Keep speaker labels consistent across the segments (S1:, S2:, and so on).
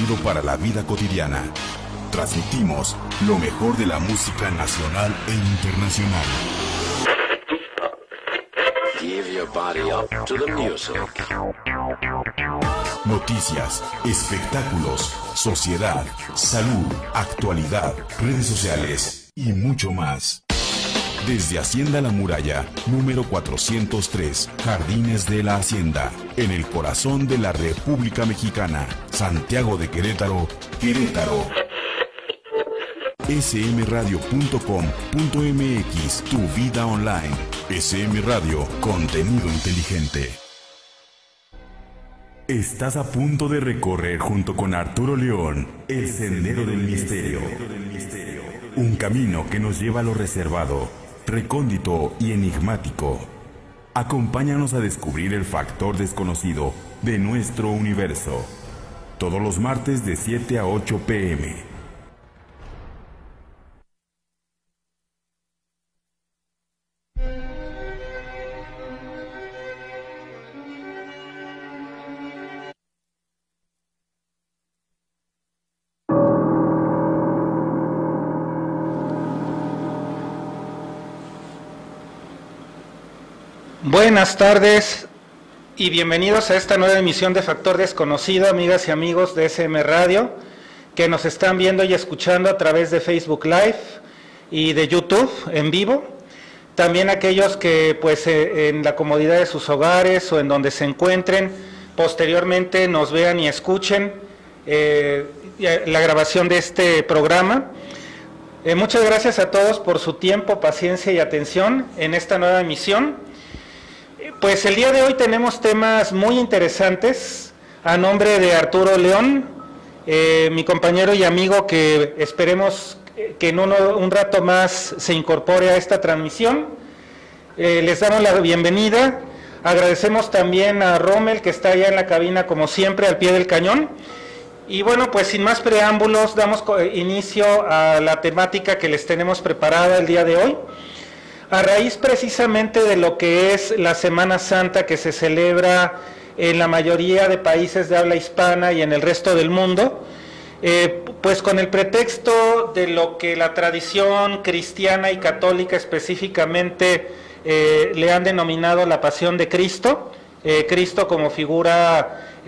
S1: contenido para la vida cotidiana. Transmitimos lo mejor de la música nacional e internacional.
S2: Give your body up to the music.
S1: Noticias, espectáculos, sociedad, salud, actualidad, redes sociales y mucho más. Desde Hacienda La Muralla, número 403, Jardines de la Hacienda, en el corazón de la República Mexicana, Santiago de Querétaro, Querétaro. smradio.com.mx, tu vida online. SM Radio, contenido inteligente. Estás a punto de recorrer junto con Arturo León el Sendero del Misterio. Un camino que nos lleva a lo reservado, recóndito y enigmático. Acompáñanos a descubrir el factor desconocido de nuestro universo. Todos los martes de 7 a 8 p.m.
S3: Buenas tardes y bienvenidos a esta nueva emisión de Factor Desconocido, amigas y amigos de SM Radio, que nos están viendo y escuchando a través de Facebook Live y de YouTube en vivo. También aquellos que pues en la comodidad de sus hogares o en donde se encuentren, posteriormente nos vean y escuchen la grabación de este programa. Muchas gracias a todos por su tiempo, paciencia y atención en esta nueva emisión. Pues el día de hoy tenemos temas muy interesantes. A nombre de Arturo León, mi compañero y amigo, que esperemos que en un rato más se incorpore a esta transmisión, les damos la bienvenida. Agradecemos también a Rommel, que está allá en la cabina como siempre al pie del cañón. Y bueno, pues sin más preámbulos, damos inicio a la temática que les tenemos preparada el día de hoy. A raíz precisamente de lo que es la Semana Santa, que se celebra en la mayoría de países de habla hispana y en el resto del mundo, pues con el pretexto de lo que la tradición cristiana y católica específicamente le han denominado la Pasión de Cristo, Cristo como figura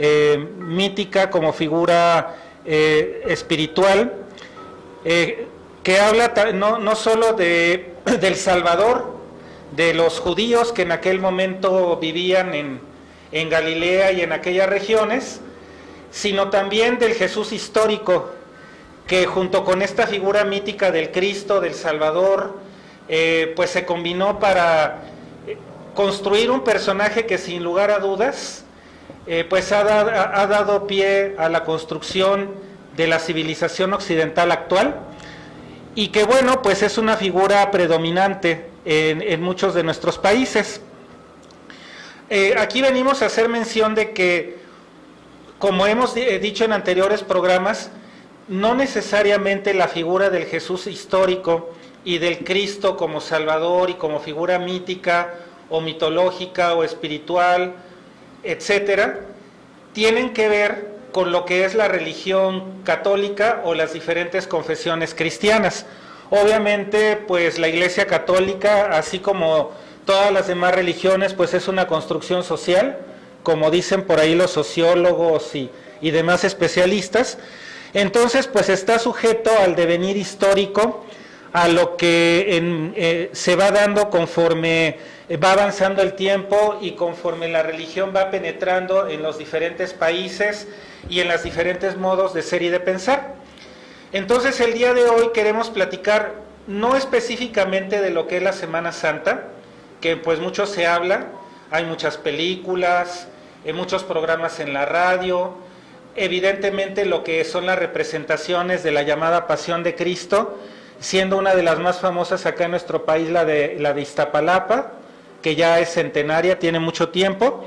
S3: mítica, como figura espiritual, que habla no solo del Salvador, de los judíos que en aquel momento vivían en Galilea y en aquellas regiones, sino también del Jesús histórico, que junto con esta figura mítica del Cristo, del Salvador, pues se combinó para construir un personaje que sin lugar a dudas, pues ha dado pie a la construcción de la civilización occidental actual, y que bueno, pues es una figura predominante en muchos de nuestros países. Aquí venimos a hacer mención de que, como hemos dicho en anteriores programas, no necesariamente la figura del Jesús histórico y del Cristo como Salvador y como figura mítica o mitológica o espiritual, etcétera, tienen que ver con lo que es la religión católica o las diferentes confesiones cristianas. Obviamente, pues la Iglesia Católica, así como todas las demás religiones, pues es una construcción social, como dicen por ahí los sociólogos y demás especialistas. Entonces, pues está sujeto al devenir histórico, a lo que se va dando conforme va avanzando el tiempo y conforme la religión va penetrando en los diferentes países y en los diferentes modos de ser y de pensar. Entonces el día de hoy queremos platicar no específicamente de lo que es la Semana Santa, que pues mucho se habla, hay muchas películas, muchos programas en la radio, evidentemente lo que son las representaciones de la llamada Pasión de Cristo, siendo una de las más famosas acá en nuestro país la de Iztapalapa, que ya es centenaria, tiene mucho tiempo,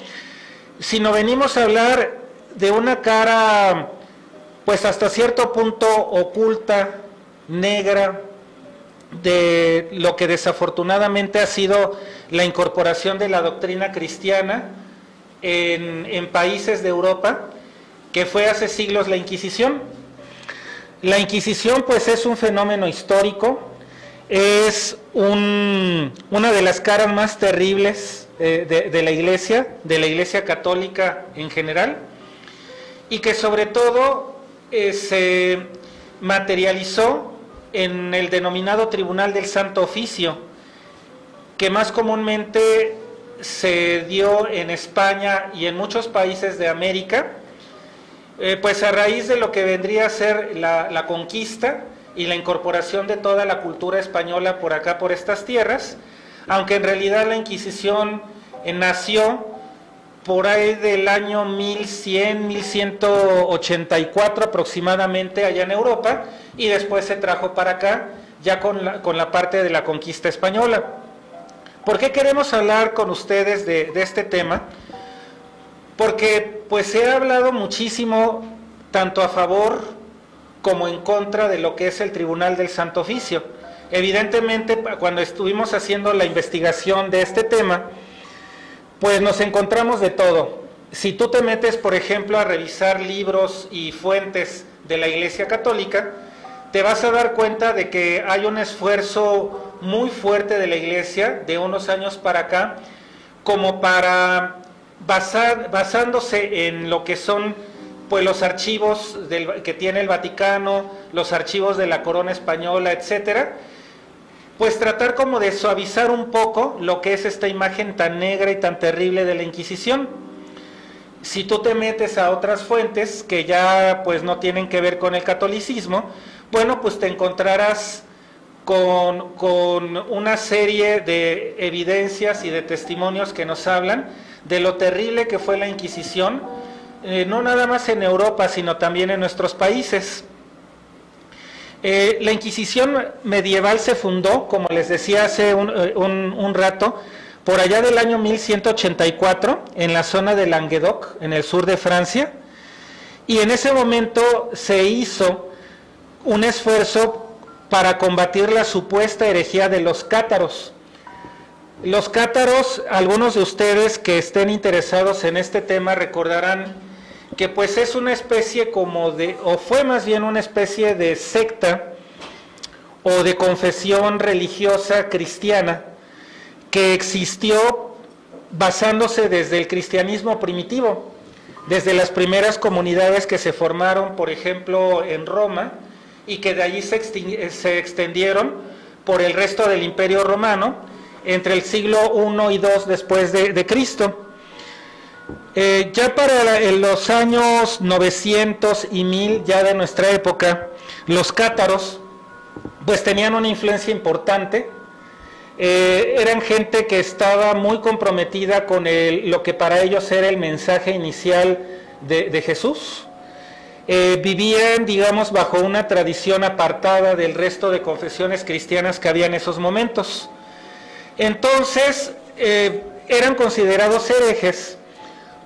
S3: sino venimos a hablar de una cara pues hasta cierto punto oculta, negra, de lo que desafortunadamente ha sido la incorporación de la doctrina cristiana en países de Europa, que fue hace siglos la Inquisición. La Inquisición pues es un fenómeno histórico, es una de las caras más terribles de la Iglesia católica en general, y que sobre todo se materializó en el denominado Tribunal del Santo Oficio, que más comúnmente se dio en España y en muchos países de América, pues a raíz de lo que vendría a ser la conquista y la incorporación de toda la cultura española por acá, por estas tierras, aunque en realidad la Inquisición nació por ahí del año 1100, 1184 aproximadamente allá en Europa, y después se trajo para acá ya con la parte de la conquista española. ¿Por qué queremos hablar con ustedes de este tema? Porque pues se ha hablado muchísimo tanto a favor como en contra de lo que es el Tribunal del Santo Oficio. Evidentemente, cuando estuvimos haciendo la investigación de este tema, pues nos encontramos de todo. Si tú te metes, por ejemplo, a revisar libros y fuentes de la Iglesia Católica, te vas a dar cuenta de que hay un esfuerzo muy fuerte de la Iglesia de unos años para acá, como para basándose en lo que son pues los archivos que tiene el Vaticano, los archivos de la corona española, etcétera, pues tratar como de suavizar un poco lo que es esta imagen tan negra y tan terrible de la Inquisición. Si tú te metes a otras fuentes que ya pues no tienen que ver con el catolicismo, bueno, pues te encontrarás con una serie de evidencias y de testimonios que nos hablan de lo terrible que fue la Inquisición, no nada más en Europa, sino también en nuestros países. La Inquisición medieval se fundó, como les decía hace un rato, por allá del año 1184, en la zona de Languedoc, en el sur de Francia, y en ese momento se hizo un esfuerzo para combatir la supuesta herejía de los cátaros. Los cátaros, algunos de ustedes que estén interesados en este tema recordarán que pues es una especie o fue más bien una especie de secta o de confesión religiosa cristiana que existió basándose desde el cristianismo primitivo, desde las primeras comunidades que se formaron, por ejemplo, en Roma, y que de allí se extendieron por el resto del Imperio Romano entre el siglo I y II después de Cristo. Ya para los años 900 y 1000 ya de nuestra época, los cátaros pues tenían una influencia importante. Eran gente que estaba muy comprometida con lo que para ellos era el mensaje inicial de Jesús. Vivían, digamos, bajo una tradición apartada del resto de confesiones cristianas que había en esos momentos. Entonces, eran considerados herejes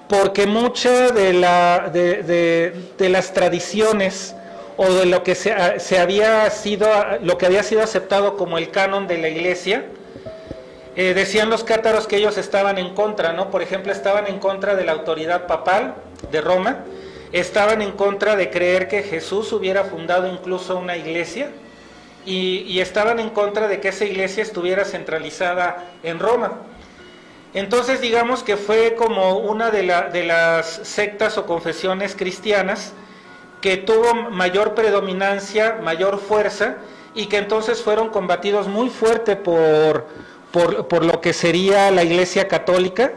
S3: porque muchas de las tradiciones o de lo que lo que había sido aceptado como el canon de la Iglesia, decían los cátaros que ellos estaban en contra, ¿no? Por ejemplo, estaban en contra de la autoridad papal de Roma, estaban en contra de creer que Jesús hubiera fundado incluso una iglesia, y estaban en contra de que esa iglesia estuviera centralizada en Roma. Entonces, digamos que fue como una de las sectas o confesiones cristianas que tuvo mayor predominancia, mayor fuerza, y que entonces fueron combatidos muy fuerte por lo que sería la Iglesia Católica,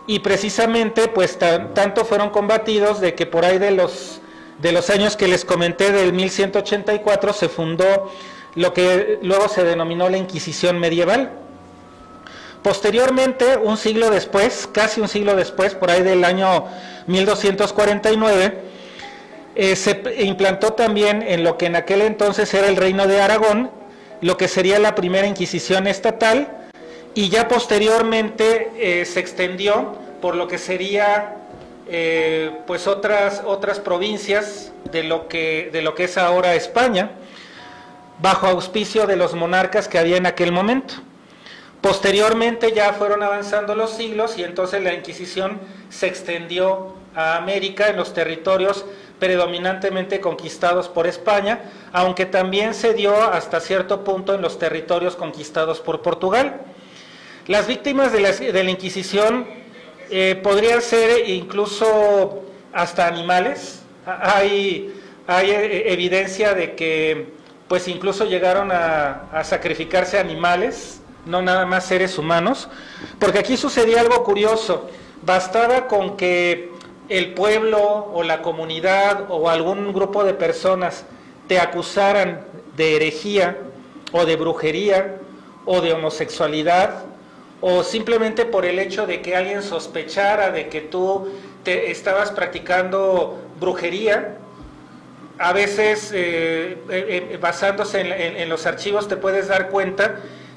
S3: y precisamente pues tanto fueron combatidos de que por ahí de los años que les comenté, del 1184, se fundó lo que luego se denominó la Inquisición medieval. Posteriormente, un siglo después, casi un siglo después, por ahí del año 1249, se implantó también en lo que en aquel entonces era el Reino de Aragón, lo que sería la primera Inquisición estatal, y ya posteriormente se extendió por lo que sería pues otras provincias de lo que es ahora España, bajo auspicio de los monarcas que había en aquel momento. Posteriormente ya fueron avanzando los siglos y entonces la Inquisición se extendió a América en los territorios predominantemente conquistados por España, aunque también se dio hasta cierto punto en los territorios conquistados por Portugal. Las víctimas de la Inquisición podrían ser incluso hasta animales. Hay evidencia de que pues incluso llegaron a sacrificarse animales, no nada más seres humanos, porque aquí sucedía algo curioso. Bastaba con que el pueblo o la comunidad o algún grupo de personas te acusaran de herejía o de brujería o de homosexualidad, o simplemente por el hecho de que alguien sospechara de que tú estabas practicando brujería. A veces, basándose en los archivos, te puedes dar cuenta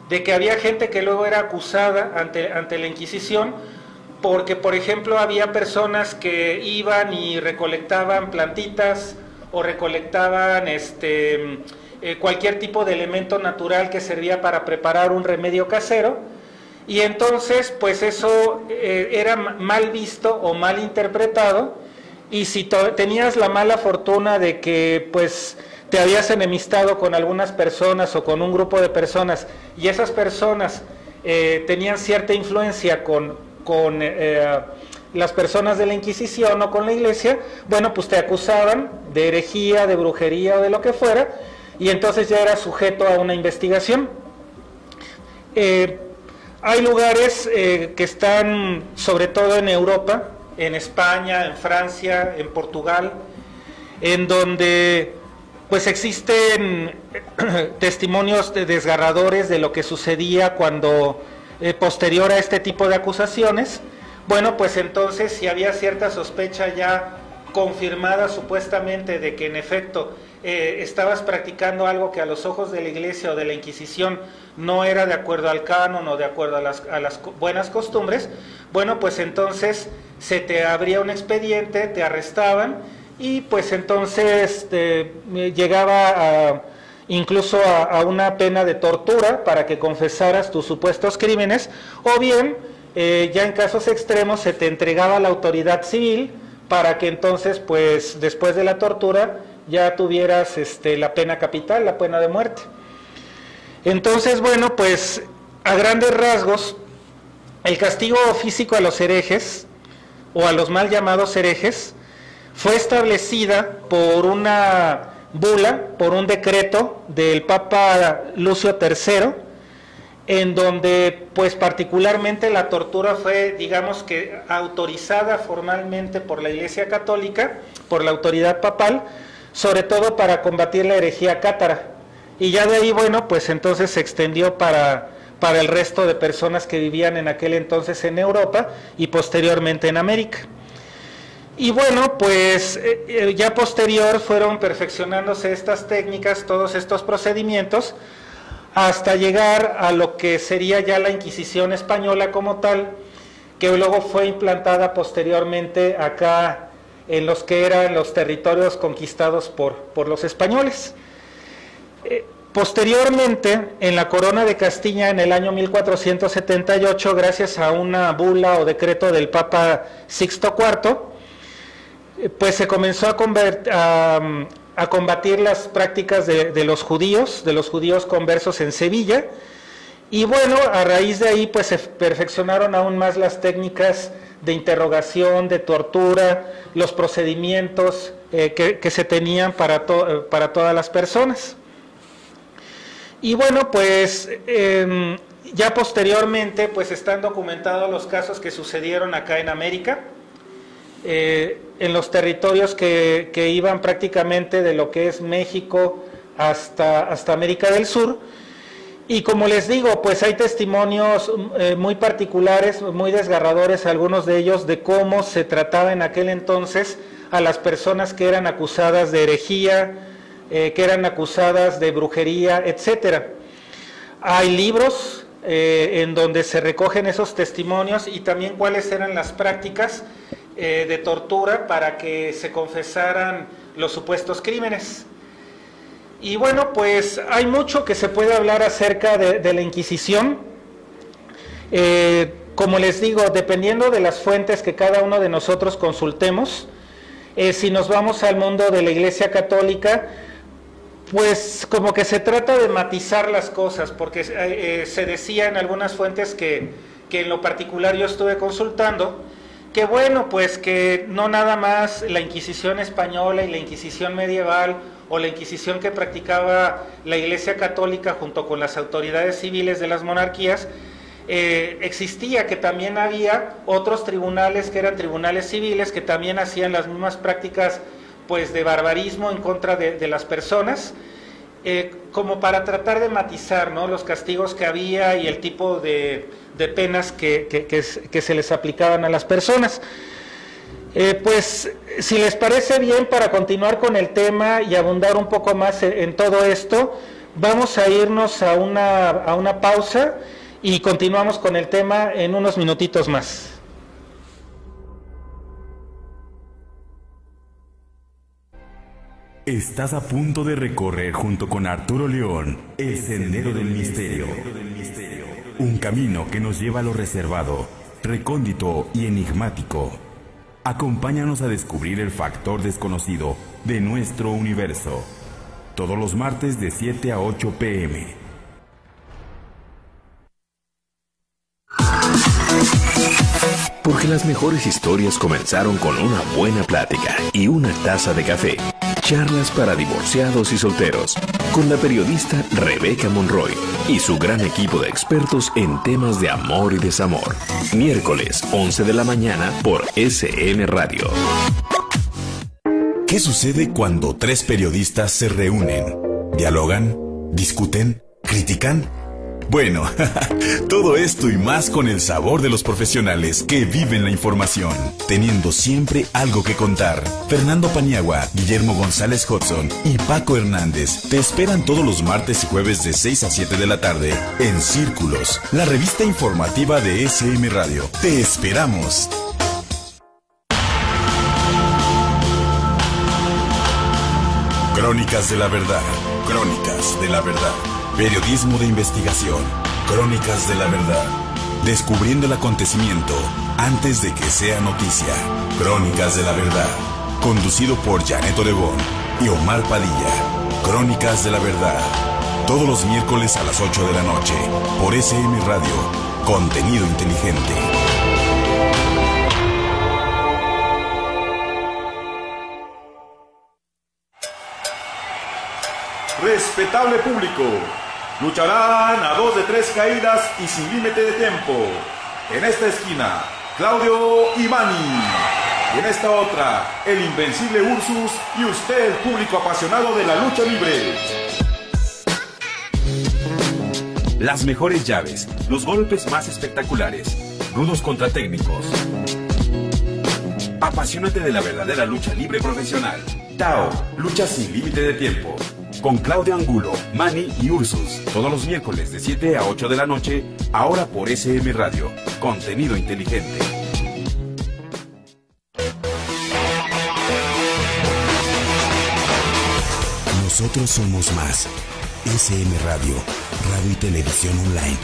S3: de que había gente que luego era acusada ante la Inquisición, porque, por ejemplo, había personas que iban y recolectaban plantitas o recolectaban cualquier tipo de elemento natural que servía para preparar un remedio casero, y entonces pues eso era mal visto o mal interpretado, y si tenías la mala fortuna de que pues te habías enemistado con algunas personas o con un grupo de personas, y esas personas tenían cierta influencia con las personas de la Inquisición o con la Iglesia, bueno, pues te acusaban de herejía, de brujería o de lo que fuera, y entonces ya era sujeto a una investigación. Hay lugares que están sobre todo en Europa, en España, en Francia, en Portugal, en donde pues existen testimonios desgarradores de lo que sucedía cuando posterior a este tipo de acusaciones. Bueno, pues entonces si había cierta sospecha ya confirmada supuestamente de que en efecto estabas practicando algo que a los ojos de la Iglesia o de la Inquisición no era de acuerdo al canon o de acuerdo a las buenas costumbres, bueno, pues entonces se te abría un expediente, te arrestaban, y pues entonces llegaba incluso a una pena de tortura para que confesaras tus supuestos crímenes, o bien ya en casos extremos se te entregaba a la autoridad civil para que entonces pues después de la tortura ya tuvieras la pena capital, la pena de muerte. Entonces, bueno, pues a grandes rasgos el castigo físico a los herejes o a los mal llamados herejes fue establecida por una bula, por un decreto del Papa Lucio III, en donde pues particularmente la tortura fue, digamos que autorizada formalmente por la Iglesia Católica, por la autoridad papal, sobre todo para combatir la herejía cátara, y ya de ahí, bueno, pues entonces se extendió para el resto de personas que vivían en aquel entonces en Europa y posteriormente en América. Y bueno, pues ya posterior fueron perfeccionándose estas técnicas, todos estos procedimientos, hasta llegar a lo que sería ya la Inquisición española como tal, que luego fue implantada posteriormente acá en los que eran los territorios conquistados por los españoles. Posteriormente, en la Corona de Castilla, en el año 1478, gracias a una bula o decreto del Papa Sixto IV, pues se comenzó a combatir las prácticas de los judíos conversos en Sevilla, y bueno, a raíz de ahí pues se perfeccionaron aún más las técnicas de interrogación, de tortura, los procedimientos que se tenían para todas las personas. Y bueno, pues ya posteriormente pues están documentados los casos que sucedieron acá en América, en los territorios que iban prácticamente de lo que es México hasta América del Sur. Y como les digo, pues hay testimonios muy particulares, muy desgarradores, algunos de ellos, de cómo se trataba en aquel entonces a las personas que eran acusadas de herejía, que eran acusadas de brujería, etcétera. Hay libros en donde se recogen esos testimonios y también cuáles eran las prácticas de tortura para que se confesaran los supuestos crímenes. Y bueno, pues hay mucho que se puede hablar acerca de la Inquisición. como les digo, dependiendo de las fuentes que cada uno de nosotros consultemos, si nos vamos al mundo de la Iglesia Católica, pues como que se trata de matizar las cosas, porque se decía en algunas fuentes que en lo particular yo estuve consultando, que bueno, pues que no nada más la Inquisición española y la Inquisición medieval o la Inquisición que practicaba la Iglesia Católica junto con las autoridades civiles de las monarquías, existía, que también había otros tribunales que eran tribunales civiles que también hacían las mismas prácticas pues de barbarismo en contra de las personas, como para tratar de matizar, ¿no?, los castigos que había y el tipo de penas que se les aplicaban a las personas. Pues si les parece bien, para continuar con el tema y abundar un poco más en todo esto, vamos a irnos a una pausa y continuamos con el tema en unos minutitos más.
S1: Estás a punto de recorrer junto con Arturo León el Sendero del Misterio. Un camino que nos lleva a lo reservado, recóndito y enigmático. Acompáñanos a descubrir el factor desconocido de nuestro universo. Todos los martes de 7 a 8 p.m.
S2: Porque las mejores historias comenzaron con una buena plática y una taza de café. Charlas para divorciados y solteros, con la periodista Rebeca Monroy y su gran equipo de expertos en temas de amor y desamor. Miércoles, 11 de la mañana por SM Radio.
S1: ¿Qué sucede cuando tres periodistas se reúnen? ¿Dialogan? ¿Discuten? ¿Critican? Bueno, todo esto y más con el sabor de los profesionales que viven la información, teniendo siempre algo que contar. Fernando Paniagua, Guillermo González Hudson y Paco Hernández te esperan todos los martes y jueves de 6 a 7 de la tarde en Círculos, la revista informativa de SM Radio. ¡Te esperamos! Crónicas de la Verdad. Crónicas de la Verdad. Periodismo de investigación. Crónicas de la Verdad. Descubriendo el acontecimiento antes de que sea noticia. Crónicas de la Verdad. Conducido por Janet Oregón y Omar Padilla. Crónicas de la Verdad. Todos los miércoles a las 8 de la noche. Por SM Radio. Contenido inteligente.
S4: Respetable público, lucharán a 2 de 3 caídas y sin límite de tiempo. En esta esquina, Claudio y Manny. Y en esta otra, el invencible Ursus y usted, el público apasionado de la lucha libre.
S1: Las mejores llaves, los golpes más espectaculares, rudos contra técnicos. Apasionate de la verdadera lucha libre profesional. Tao, lucha sin límite de tiempo. Con Claudio Angulo, Manny y Ursus. Todos los miércoles de 7 a 8 de la noche, ahora por SM Radio. Contenido inteligente. Nosotros somos más. SM Radio, radio y televisión online.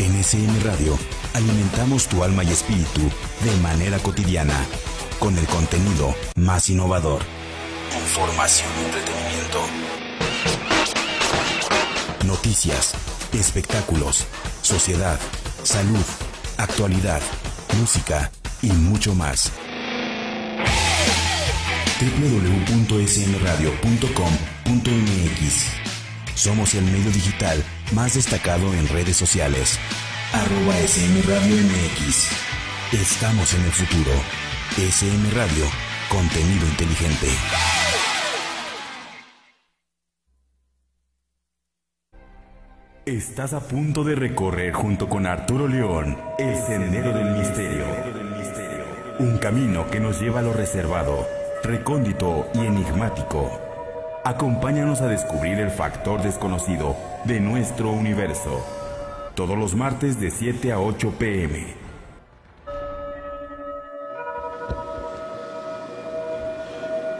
S1: En SM Radio, alimentamos tu alma y espíritu de manera cotidiana, con el contenido más innovador. Información y entretenimiento. Noticias, espectáculos, sociedad, salud, actualidad, música y mucho más. www.smradio.com.mx. Somos el medio digital más destacado en redes sociales. @SMRadioMX. Estamos en el futuro. SM Radio, contenido inteligente. Estás a punto de recorrer junto con Arturo León el Sendero del Misterio. Un camino que nos lleva a lo reservado, recóndito y enigmático. Acompáñanos a descubrir el factor desconocido de nuestro universo. Todos los martes de 7 a 8 p.m.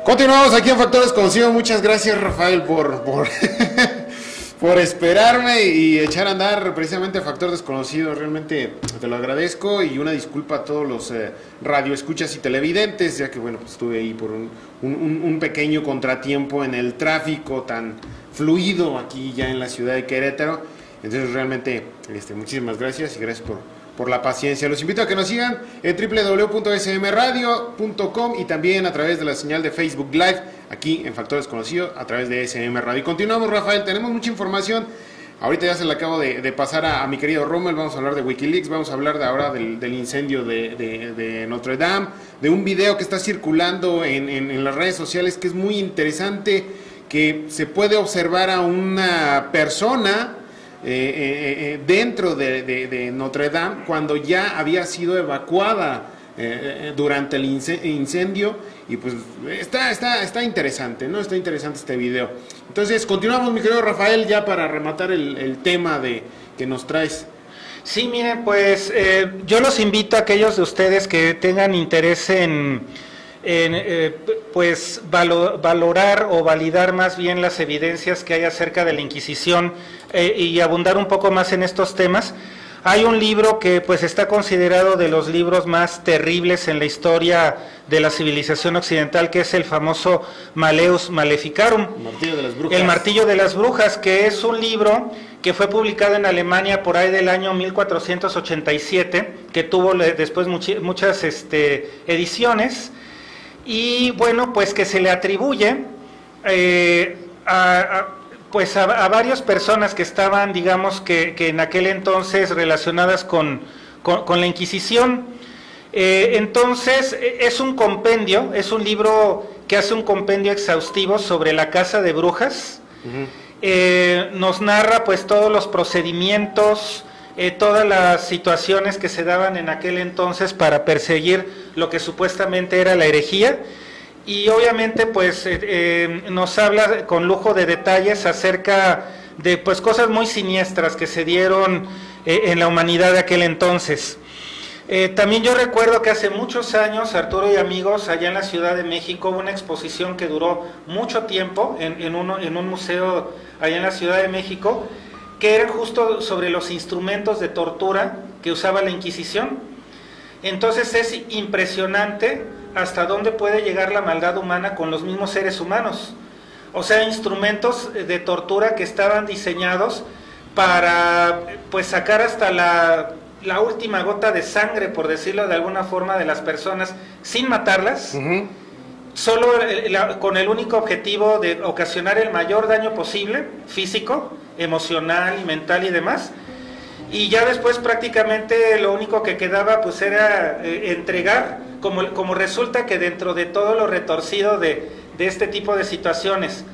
S5: Continuamos aquí en Factor Desconocido. Muchas gracias, Rafael, por por esperarme y echar a andar precisamente Factor Desconocido. Realmente te lo agradezco y una disculpa a todos los radioescuchas y televidentes, ya que bueno, pues estuve ahí por un pequeño contratiempo en el tráfico tan fluido aquí ya en la ciudad de Querétaro. Entonces realmente muchísimas gracias y gracias por la paciencia. Los invito a que nos sigan en www.smradio.com y también a través de la señal de Facebook Live aquí en Factor Desconocido a través de SM Radio. Y continuamos, Rafael, tenemos mucha información. Ahorita ya se la acabo de pasar a mi querido Rommel. Vamos a hablar de Wikileaks, vamos a hablar ahora del incendio de Notre Dame, de un video que está circulando en las redes sociales que es muy interesante, que se puede observar a una persona dentro de Notre Dame cuando ya había sido evacuada durante el incendio. Y pues está interesante, ¿no? Está interesante este video. Entonces continuamos, mi querido Rafael, ya para rematar el tema que nos traes.
S3: Sí, miren, pues yo los invito a aquellos de ustedes que tengan interés en pues valorar o validar más bien las evidencias que hay acerca de la Inquisición y abundar un poco más en estos temas. Hay un libro que pues está considerado de los libros más terribles en la historia de la civilización occidental, que es el famoso Malleus Maleficarum, el Martillo de las Brujas, que es un libro que fue publicado en Alemania por ahí del año 1487, que tuvo después muchas ediciones. Y bueno, pues que se le atribuye a varias personas que estaban, digamos, que en aquel entonces relacionadas con la Inquisición. Entonces, es un compendio, es un libro que hace un compendio exhaustivo sobre la casa de brujas. Nos narra pues todos los procedimientos, todas las situaciones que se daban en aquel entonces para perseguir lo que supuestamente era la herejía, y obviamente pues nos habla con lujo de detalles acerca de pues cosas muy siniestras que se dieron en la humanidad de aquel entonces. También yo recuerdo que hace muchos años, Arturo y amigos, allá en la Ciudad de México, hubo una exposición que duró mucho tiempo en un museo allá en la Ciudad de México, que era justo sobre los instrumentos de tortura que usaba la Inquisición. Entonces es impresionante hasta dónde puede llegar la maldad humana con los mismos seres humanos. O sea, instrumentos de tortura que estaban diseñados para pues sacar hasta la última gota de sangre, por decirlo de alguna forma, de las personas sin matarlas, solo con el único objetivo de ocasionar el mayor daño posible, físico, emocional y mental y demás. Y ya después prácticamente lo único que quedaba pues era entregar, como resulta que dentro de todo lo retorcido de este tipo de situaciones,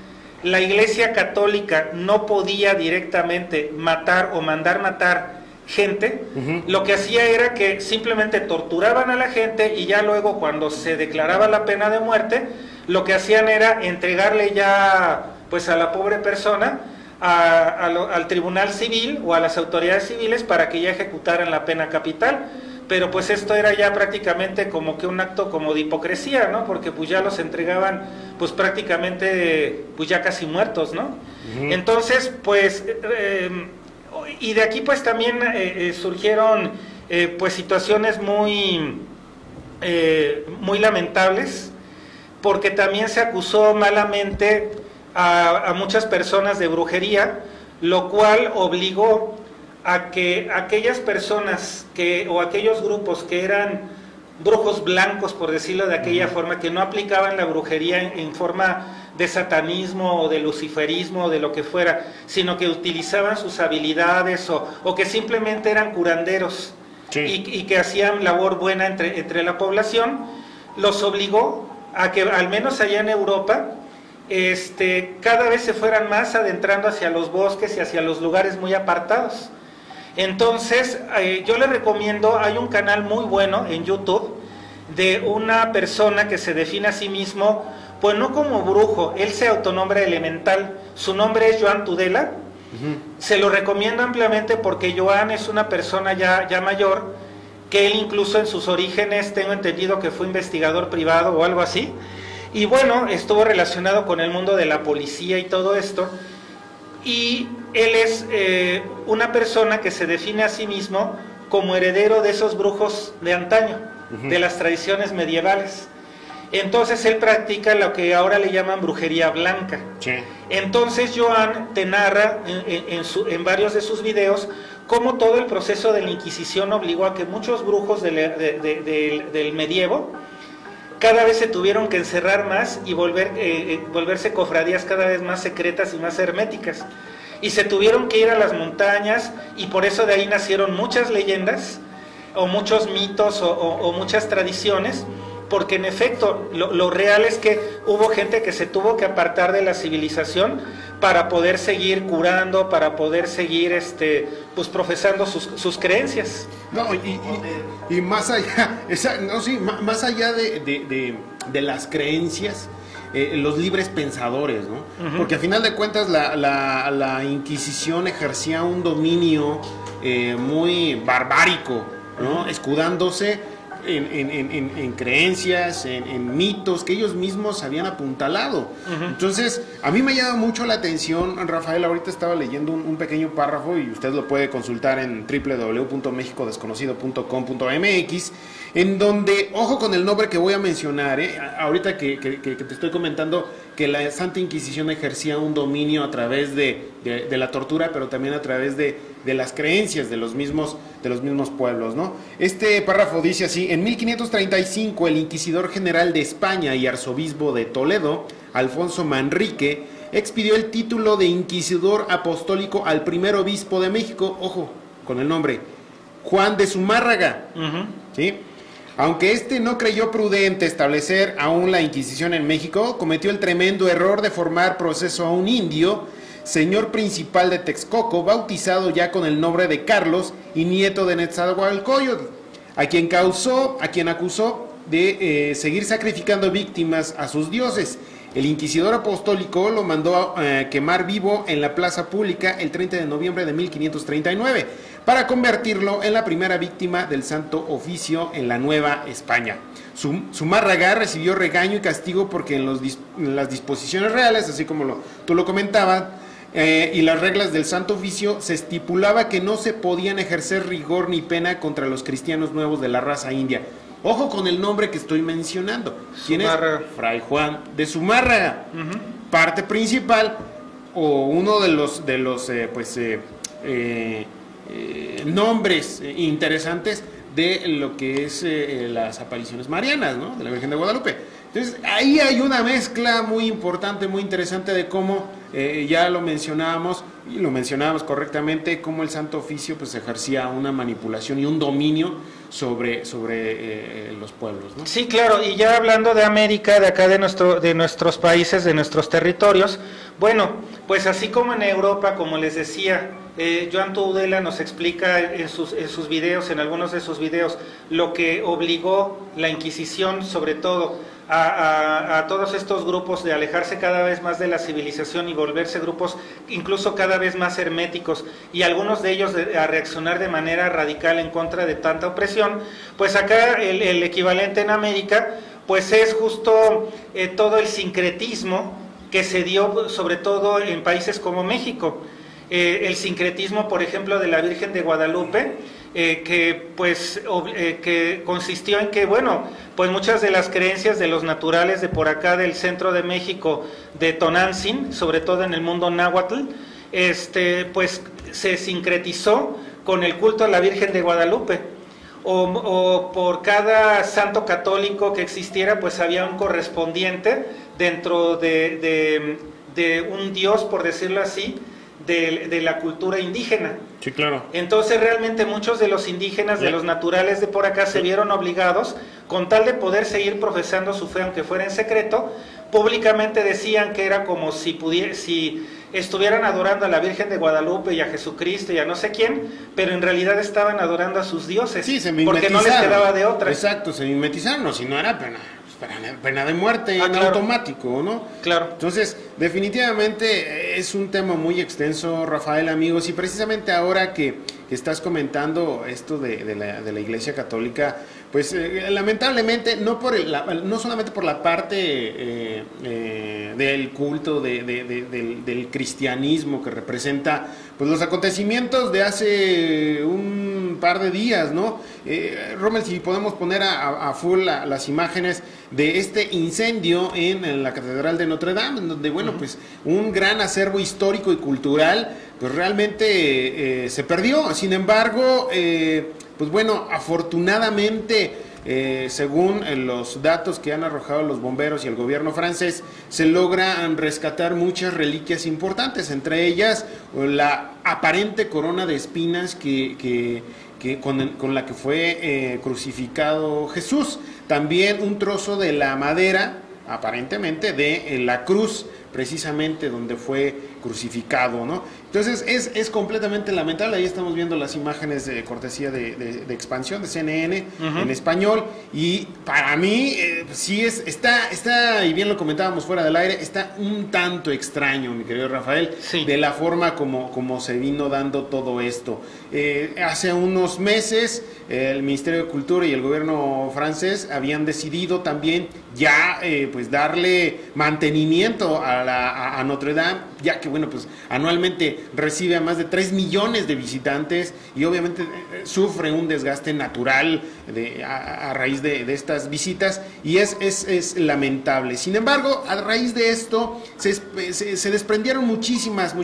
S3: la Iglesia Católica no podía directamente matar o mandar matar gente. Lo que hacía era que simplemente torturaban a la gente y ya luego cuando se declaraba la pena de muerte, lo que hacían era entregarle ya pues a la pobre persona al tribunal civil o a las autoridades civiles para que ya ejecutaran la pena capital. Pero pues esto era ya prácticamente como que un acto como de hipocresía, ¿no? Porque pues ya los entregaban pues prácticamente pues ya casi muertos, ¿no? Entonces pues y de aquí pues también surgieron pues situaciones muy lamentables, porque también se acusó malamente a muchas personas de brujería, lo cual obligó a que aquellas personas o aquellos grupos que eran brujos blancos, por decirlo de aquella forma, que no aplicaban la brujería en forma de satanismo o de luciferismo o de lo que fuera, sino que utilizaban sus habilidades o que simplemente eran curanderos, y que hacían labor buena entre la población, los obligó a que al menos allá en Europa cada vez se fueran más adentrando hacia los bosques y hacia los lugares muy apartados. Entonces yo les recomiendo, hay un canal muy bueno en YouTube de una persona que se define a sí mismo, pues no como brujo, él se autonombra elemental, su nombre es Joan Tudela. Se lo recomiendo ampliamente porque Joan es una persona ya mayor, que él incluso en sus orígenes tengo entendido que fue investigador privado o algo así, y bueno, estuvo relacionado con el mundo de la policía y todo esto, y él es una persona que se define a sí mismo como heredero de esos brujos de antaño, de las tradiciones medievales. Entonces él practica lo que ahora le llaman brujería blanca.
S5: Sí.
S3: Entonces Joan te narra en varios de sus videos cómo todo el proceso de la Inquisición obligó a que muchos brujos del medievo cada vez se tuvieron que encerrar más y volverse cofradías cada vez más secretas y más herméticas. Y se tuvieron que ir a las montañas, y por eso de ahí nacieron muchas leyendas, o muchos mitos, o muchas tradiciones, porque en efecto lo real es que hubo gente que se tuvo que apartar de la civilización para poder seguir curando, para poder seguir pues profesando sus creencias.
S5: No, y más allá, más allá de las creencias, los libres pensadores, ¿no? Porque a final de cuentas la Inquisición ejercía un dominio muy barbárico, ¿no? Escudándose en creencias, en mitos que ellos mismos habían apuntalado. Entonces, a mí me llama mucho la atención, Rafael, ahorita estaba leyendo un pequeño párrafo y usted lo puede consultar en www.mexicodesconocido.com.mx, en donde, ojo con el nombre que voy a mencionar, ahorita que te estoy comentando que la Santa Inquisición ejercía un dominio a través de la tortura, pero también a través de las creencias de los mismos pueblos, ¿no? Este párrafo dice así: en 1535 el inquisidor general de España y arzobispo de Toledo, Alfonso Manrique, expidió el título de inquisidor apostólico al primer obispo de México, ojo con el nombre, Juan de Zumárraga, ¿sí? Aunque este no creyó prudente establecer aún la Inquisición en México, cometió el tremendo error de formar proceso a un indio, señor principal de Texcoco, bautizado ya con el nombre de Carlos y nieto de Netzahualcóyotl, a quien acusó de seguir sacrificando víctimas a sus dioses. El inquisidor apostólico lo mandó a quemar vivo en la plaza pública el 30 de noviembre de 1539, para convertirlo en la primera víctima del Santo Oficio en la Nueva España. Zumárraga recibió regaño y castigo porque en las disposiciones reales, así como tú lo comentabas, y las reglas del Santo Oficio, se estipulaba que no se podían ejercer rigor ni pena contra los cristianos nuevos de la raza india. Ojo con el nombre que estoy mencionando. ¿Quién es? Fray Juan de Zumárraga. Parte principal, o uno de los nombres interesantes de lo que es las apariciones marianas, ¿no? De la Virgen de Guadalupe. Entonces, ahí hay una mezcla muy importante, muy interesante de cómo, ya lo mencionábamos, y lo mencionábamos correctamente, cómo el Santo Oficio pues ejercía una manipulación y un dominio sobre los pueblos, ¿no? Sí,
S3: claro, y ya hablando de América, de acá de nuestros países, de nuestros territorios, bueno, pues así como en Europa, como les decía, Joan Tudela nos explica en sus videos, en algunos de sus videos, lo que obligó la Inquisición, sobre todo, a todos estos grupos de alejarse cada vez más de la civilización y volverse grupos incluso cada vez más herméticos, y algunos de ellos a reaccionar de manera radical en contra de tanta opresión. Pues acá el equivalente en América pues es justo todo el sincretismo que se dio sobre todo en países como México. El sincretismo, por ejemplo, de la Virgen de Guadalupe, que consistió en que, bueno, pues muchas de las creencias de los naturales de por acá del centro de México, de Tonantzin, sobre todo en el mundo náhuatl, pues se sincretizó con el culto a la Virgen de Guadalupe. O por cada santo católico que existiera, pues había un correspondiente dentro de un dios, por decirlo así, de la cultura indígena.
S5: Sí, claro.
S3: Entonces realmente muchos de los indígenas, de los naturales de por acá, se vieron obligados, con tal de poder seguir profesando su fe, aunque fuera en secreto, públicamente decían que era como si estuvieran adorando a la Virgen de Guadalupe y a Jesucristo y a no sé quién, pero en realidad estaban adorando a sus dioses,
S5: sí,
S3: porque no les quedaba de otra.
S5: Exacto, se mimetizaron, o si no era pena de muerte en
S3: claro.
S5: Automático, ¿no?
S3: Claro.
S5: Entonces, definitivamente es un tema muy extenso, Rafael, amigos, y precisamente ahora que estás comentando esto de la Iglesia Católica, pues lamentablemente no solamente por la parte del culto del cristianismo que representa pues los acontecimientos de hace un par de días, ¿no? Rommel, si podemos poner a full las imágenes de este incendio en la Catedral de Notre Dame, en donde, bueno, pues un gran acervo histórico y cultural, pues realmente se perdió. Sin embargo, pues bueno, afortunadamente, según los datos que han arrojado los bomberos y el gobierno francés, se logran rescatar muchas reliquias importantes, entre ellas la aparente corona de espinas con la que fue crucificado Jesús. También un trozo de la madera, aparentemente, de la cruz, precisamente donde fue crucificado, ¿no? Entonces es completamente lamentable. Ahí estamos viendo las imágenes de cortesía de Expansión, de CNN, en español, y para mí sí está, y bien lo comentábamos fuera del aire, está un tanto extraño, mi querido Rafael,
S3: sí,
S5: de la forma como se vino dando todo esto. Hace unos meses el Ministerio de Cultura y el gobierno francés habían decidido también ya pues darle mantenimiento a Notre Dame, ya que, bueno, pues anualmente recibe a más de 3 millones de visitantes y obviamente sufre un desgaste natural a raíz de estas visitas, y es lamentable. Sin embargo, a raíz de esto se desprendieron muchísimas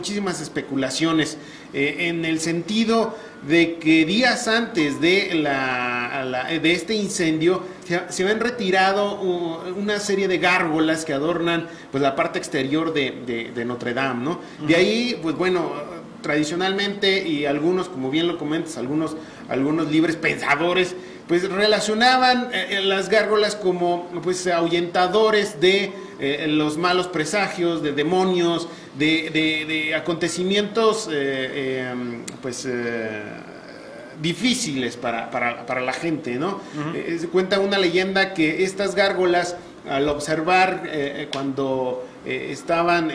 S5: especulaciones, en el sentido de que días antes de este incendio se habían retirado una serie de gárgolas que adornan pues la parte exterior de Notre Dame, ¿no? De ahí, pues bueno, tradicionalmente, y algunos, como bien lo comentas, algunos libres pensadores, pues relacionaban las gárgolas como pues ahuyentadores de los malos presagios, de demonios, de acontecimientos difíciles para la gente, ¿no? Cuenta una leyenda que estas gárgolas, al observar cuando estaban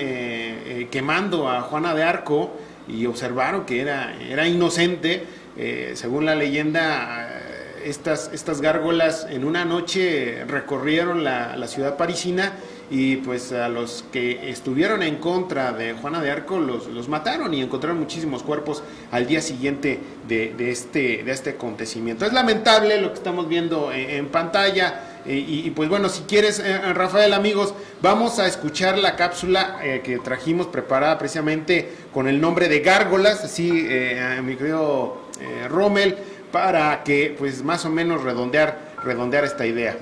S5: quemando a Juana de Arco y observaron que era inocente, según la leyenda, estas gárgolas en una noche recorrieron la ciudad parisina, y pues a los que estuvieron en contra de Juana de Arco los mataron, y encontraron muchísimos cuerpos al día siguiente de este acontecimiento. Es lamentable lo que estamos viendo en pantalla, y pues bueno, si quieres, Rafael, amigos, vamos a escuchar la cápsula que trajimos preparada precisamente con el nombre de Gárgolas, así, mi querido Rommel, para que pues más o menos redondear esta idea.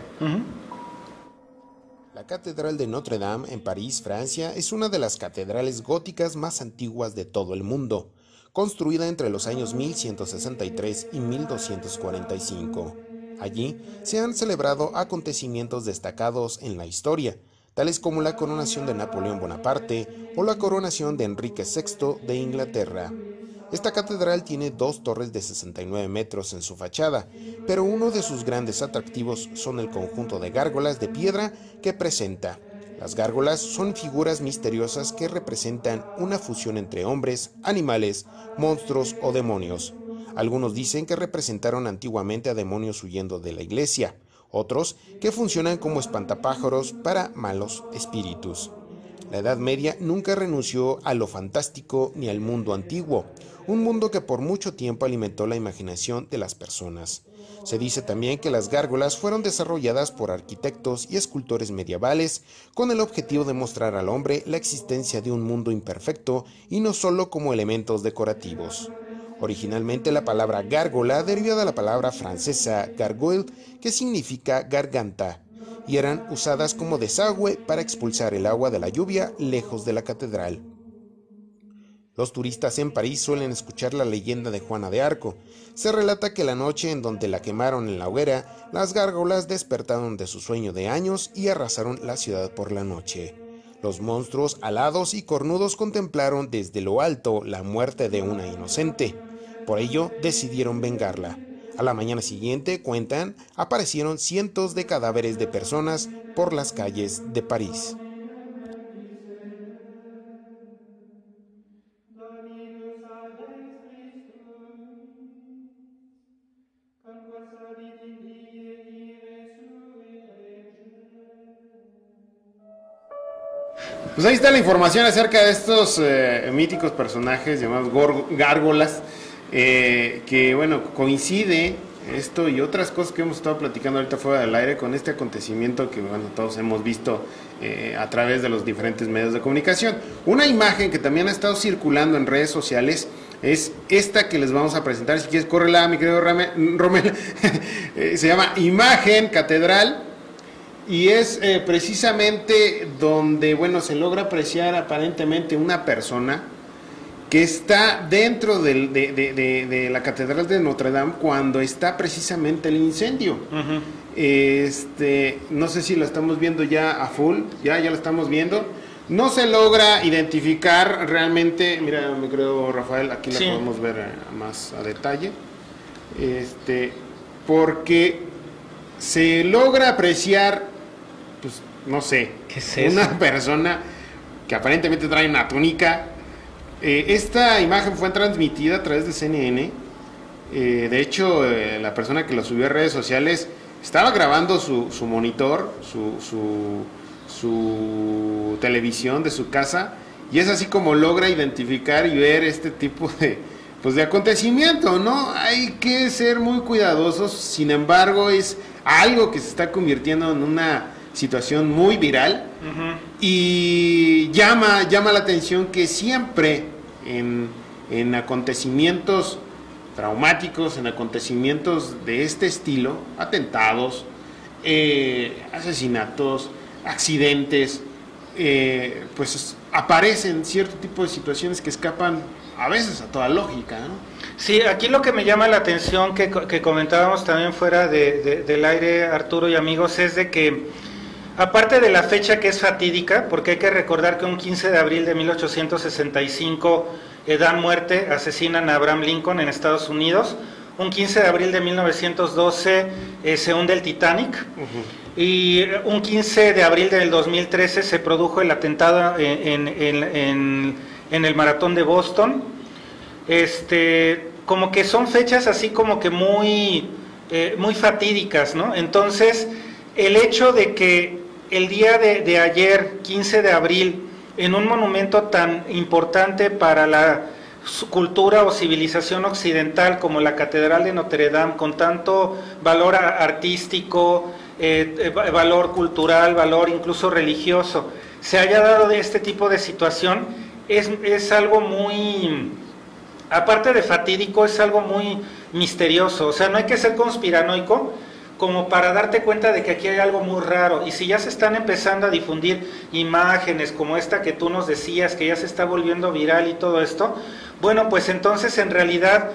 S6: La Catedral de Notre Dame en París, Francia, es una de las catedrales góticas más antiguas de todo el mundo, construida entre los años 1163 y 1245. Allí se han celebrado acontecimientos destacados en la historia, tales como la coronación de Napoleón Bonaparte o la coronación de Enrique VI de Inglaterra. Esta catedral tiene 2 torres de 69 metros en su fachada, pero uno de sus grandes atractivos son el conjunto de gárgolas de piedra que presenta. Las gárgolas son figuras misteriosas que representan una fusión entre hombres, animales, monstruos o demonios. Algunos dicen que representaron antiguamente a demonios huyendo de la iglesia, otros que funcionan como espantapájaros para malos espíritus. La Edad Media nunca renunció a lo fantástico ni al mundo antiguo, un mundo que por mucho tiempo alimentó la imaginación de las personas. Se dice también que las gárgolas fueron desarrolladas por arquitectos y escultores medievales con el objetivo de mostrar al hombre la existencia de un mundo imperfecto y no solo como elementos decorativos. Originalmente la palabra gárgola deriva de la palabra francesa gargoyle, que significa garganta, y eran usadas como desagüe para expulsar el agua de la lluvia lejos de la catedral. Los turistas en París suelen escuchar la leyenda de Juana de Arco. Se relata que la noche en donde la quemaron en la hoguera, las gárgolas despertaron de su sueño de años y arrasaron la ciudad por la noche. Los monstruos alados y cornudos contemplaron desde lo alto la muerte de una inocente. Por ello, decidieron vengarla. A la mañana siguiente, cuentan, aparecieron cientos de cadáveres de personas por las calles de París.
S5: Pues ahí está la información acerca de estos míticos personajes llamados gárgolas, que bueno, coincide esto y otras cosas que hemos estado platicando ahorita fuera del aire con este acontecimiento que bueno, todos hemos visto a través de los diferentes medios de comunicación. Una imagen que también ha estado circulando en redes sociales es esta que les vamos a presentar. Si quieres, córrela, mi querido Rommel. Se llama Imagen Catedral y es precisamente donde, bueno, se logra apreciar aparentemente una persona que está dentro de la Catedral de Notre Dame cuando está precisamente el incendio. Uh-huh. No sé si la estamos viendo ya a full, ya la estamos viendo. No se logra identificar realmente, mira, me creo, Rafael, aquí la podemos ver más a detalle, porque se logra apreciar, pues, no sé,
S3: ¿qué es eso?
S5: Una persona que aparentemente trae una túnica. Esta imagen fue transmitida a través de CNN. De hecho, la persona que lo subió a redes sociales estaba grabando su monitor, su televisión de su casa, y es así como logra identificar y ver este tipo de acontecimiento, ¿no? Hay que ser muy cuidadosos. Sin embargo, es algo que se está convirtiendo en una situación muy viral. Uh-huh. Y llama la atención que siempre en acontecimientos traumáticos, en acontecimientos de este estilo, atentados, asesinatos, accidentes, pues aparecen cierto tipo de situaciones que escapan a veces a toda lógica, ¿no?
S3: Sí, aquí lo que me llama la atención, que comentábamos también fuera del aire, Arturo y amigos, es de que aparte de la fecha que es fatídica, porque hay que recordar que un 15 de abril de 1865 dan muerte, asesinan a Abraham Lincoln en Estados Unidos. Un 15 de abril de 1912 se hunde el Titanic. Uh-huh. Y un 15 de abril del 2013 se produjo el atentado en el maratón de Boston. Como que son fechas así como que muy fatídicas, ¿no? Entonces, el hecho de que el día de ayer, 15 de abril, en un monumento tan importante para la cultura o civilización occidental como la Catedral de Notre Dame, con tanto valor artístico, valor cultural, valor incluso religioso, se haya dado de este tipo de situación, es algo muy, aparte de fatídico, es algo muy misterioso. O sea, no hay que ser conspiranoico como para darte cuenta de que aquí hay algo muy raro. Y si ya se están empezando a difundir imágenes como esta que tú nos decías, que ya se está volviendo viral y todo esto, bueno, pues entonces en realidad,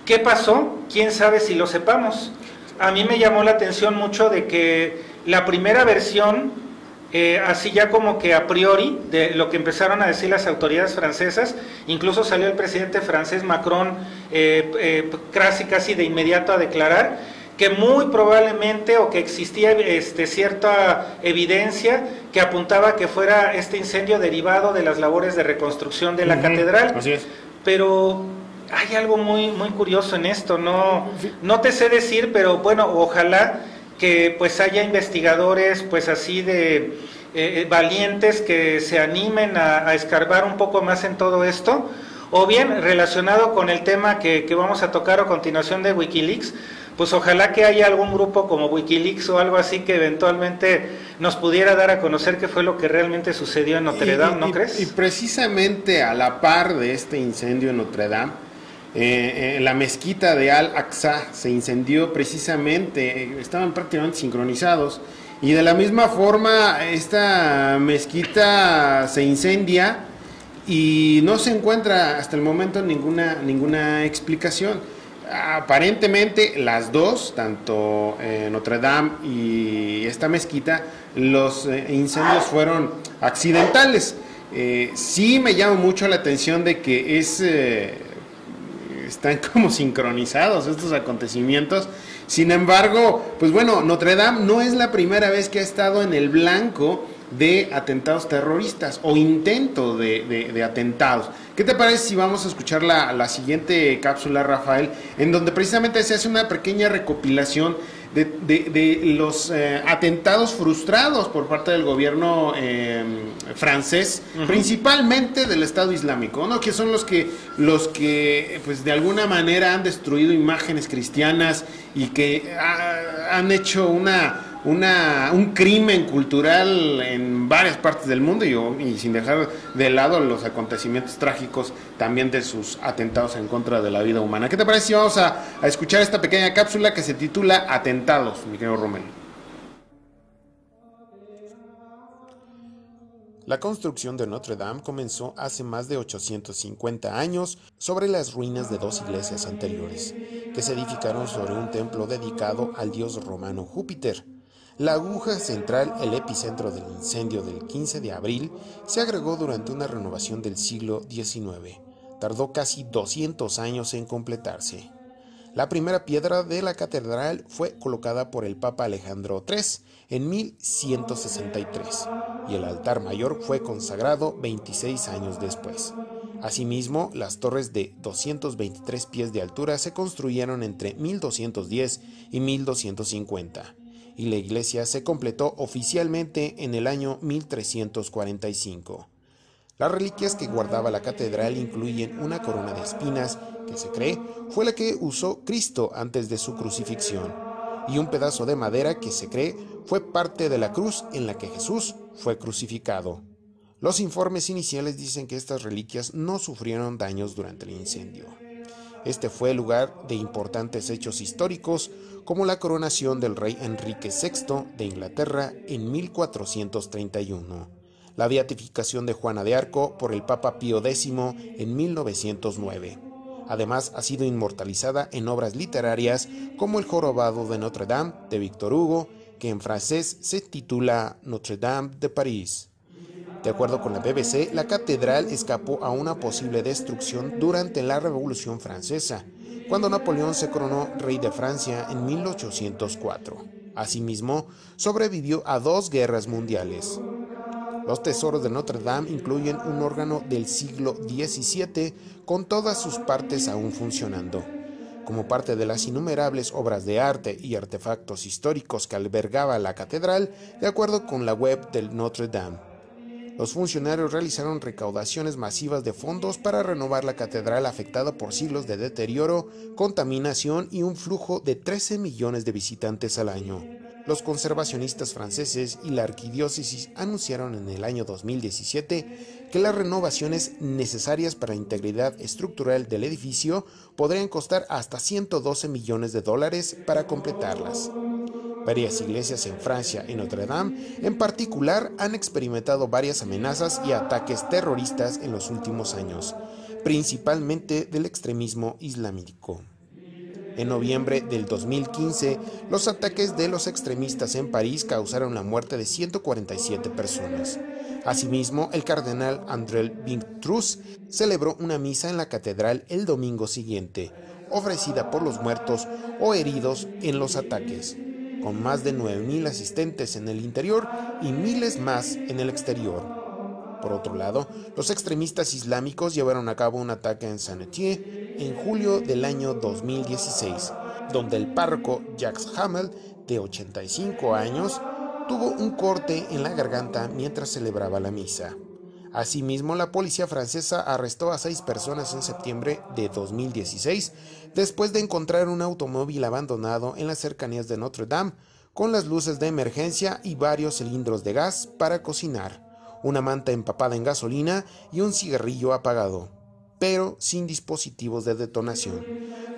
S3: ¿qué pasó? ¿Quién sabe si lo sepamos? A mí me llamó la atención mucho de que la primera versión, así ya como que a priori, de lo que empezaron a decir las autoridades francesas, incluso salió el presidente francés Macron casi de inmediato a declarar que muy probablemente, o que existía cierta evidencia que apuntaba que fuera este incendio derivado de las labores de reconstrucción de la catedral.
S5: Así es.
S3: Pero hay algo muy curioso en esto, no te sé decir, pero bueno, ojalá que pues haya investigadores pues así de valientes que se animen a escarbar un poco más en todo esto, o bien relacionado con el tema que vamos a tocar a continuación de Wikileaks, pues ojalá que haya algún grupo como Wikileaks o algo así que eventualmente nos pudiera dar a conocer qué fue lo que realmente sucedió en Notre Dame, ¿no crees?
S5: Y precisamente a la par de este incendio en Notre Dame, la mezquita de Al-Aqsa se incendió precisamente, estaban prácticamente sincronizados, y de la misma forma esta mezquita se incendia y no se encuentra hasta el momento ninguna explicación. Aparentemente las dos, tanto Notre Dame y esta mezquita, los incendios fueron accidentales. Sí me llama mucho la atención de que están como sincronizados estos acontecimientos. Sin embargo, pues bueno, Notre Dame no es la primera vez que ha estado en el blanco de atentados terroristas o intento de atentados. ¿Qué te parece si vamos a escuchar la siguiente cápsula, Rafael, en donde precisamente se hace una pequeña recopilación de los atentados frustrados por parte del gobierno francés, principalmente del Estado Islámico, ¿no? Que son los que pues de alguna manera han destruido imágenes cristianas y que han hecho un crimen cultural en varias partes del mundo y sin dejar de lado los acontecimientos trágicos también de sus atentados en contra de la vida humana. ¿Qué te parece si vamos a escuchar esta pequeña cápsula que se titula Atentados, mi querido Rommel?
S6: La construcción de Notre Dame comenzó hace más de 850 años sobre las ruinas de dos iglesias anteriores, que se edificaron sobre un templo dedicado al dios romano Júpiter. La aguja central, el epicentro del incendio del 15 de abril, se agregó durante una renovación del siglo XIX. Tardó casi 200 años en completarse. La primera piedra de la catedral fue colocada por el Papa Alejandro III en 1163 y el altar mayor fue consagrado 26 años después. Asimismo, las torres de 223 pies de altura se construyeron entre 1210 y 1250 y la iglesia se completó oficialmente en el año 1345. Las reliquias que guardaba la catedral incluyen una corona de espinas que se cree fue la que usó Cristo antes de su crucifixión, y un pedazo de madera que se cree fue parte de la cruz en la que Jesús fue crucificado. Los informes iniciales dicen que estas reliquias no sufrieron daños durante el incendio. Este fue el lugar de importantes hechos históricos, como la coronación del rey Enrique VI de Inglaterra en 1431, la beatificación de Juana de Arco por el Papa Pío X en 1909. Además, ha sido inmortalizada en obras literarias como El jorobado de Notre Dame de Victor Hugo, que en francés se titula Notre Dame de París. De acuerdo con la BBC, la catedral escapó a una posible destrucción durante la Revolución Francesa, cuando Napoleón se coronó rey de Francia en 1804. Asimismo, sobrevivió a 2 guerras mundiales. Los tesoros de Notre Dame incluyen un órgano del siglo XVII con todas sus partes aún funcionando. Como parte de las innumerables obras de arte y artefactos históricos que albergaba la catedral, de acuerdo con la web del Notre Dame, los funcionarios realizaron recaudaciones masivas de fondos para renovar la catedral afectada por siglos de deterioro, contaminación y un flujo de 13 millones de visitantes al año. Los conservacionistas franceses y la arquidiócesis anunciaron en el año 2017 que las renovaciones necesarias para la integridad estructural del edificio podrían costar hasta $112 millones para completarlas. Varias iglesias en Francia y Notre Dame, en particular, han experimentado varias amenazas y ataques terroristas en los últimos años, principalmente del extremismo islámico. En noviembre del 2015, los ataques de los extremistas en París causaron la muerte de 147 personas. Asimismo, el cardenal André Vintrus celebró una misa en la catedral el domingo siguiente, ofrecida por los muertos o heridos en los ataques, con más de 9,000 asistentes en el interior y miles más en el exterior. Por otro lado, los extremistas islámicos llevaron a cabo un ataque en Saint-Étienne en julio del año 2016, donde el párroco Jacques Hamel, de 85 años, tuvo un corte en la garganta mientras celebraba la misa. Asimismo, la policía francesa arrestó a 6 personas en septiembre de 2016 después de encontrar un automóvil abandonado en las cercanías de Notre Dame con las luces de emergencia y varios cilindros de gas para cocinar, una manta empapada en gasolina y un cigarrillo apagado, pero sin dispositivos de detonación.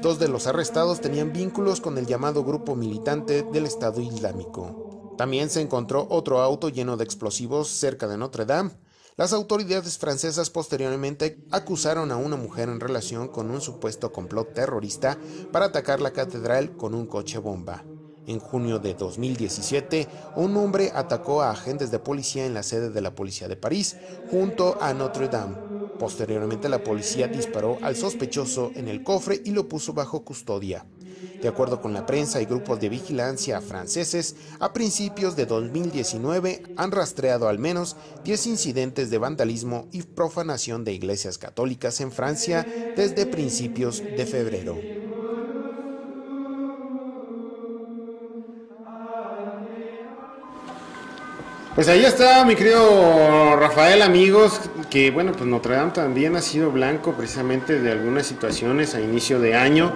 S6: 2 de los arrestados tenían vínculos con el llamado grupo militante del Estado Islámico. También se encontró otro auto lleno de explosivos cerca de Notre Dame. Las autoridades francesas posteriormente acusaron a una mujer en relación con un supuesto complot terrorista para atacar la catedral con un coche bomba. En junio de 2017, un hombre atacó a agentes de policía en la sede de la policía de París, junto a Notre Dame. Posteriormente, la policía disparó al sospechoso en el cofre y lo puso bajo custodia. De acuerdo con la prensa y grupos de vigilancia franceses, a principios de 2019 han rastreado al menos 10 incidentes de vandalismo y profanación de iglesias católicas en Francia desde principios de febrero.
S5: Pues ahí está, mi querido Rafael, amigos, que bueno, pues Notre Dame también ha sido blanco precisamente de algunas situaciones a inicio de año,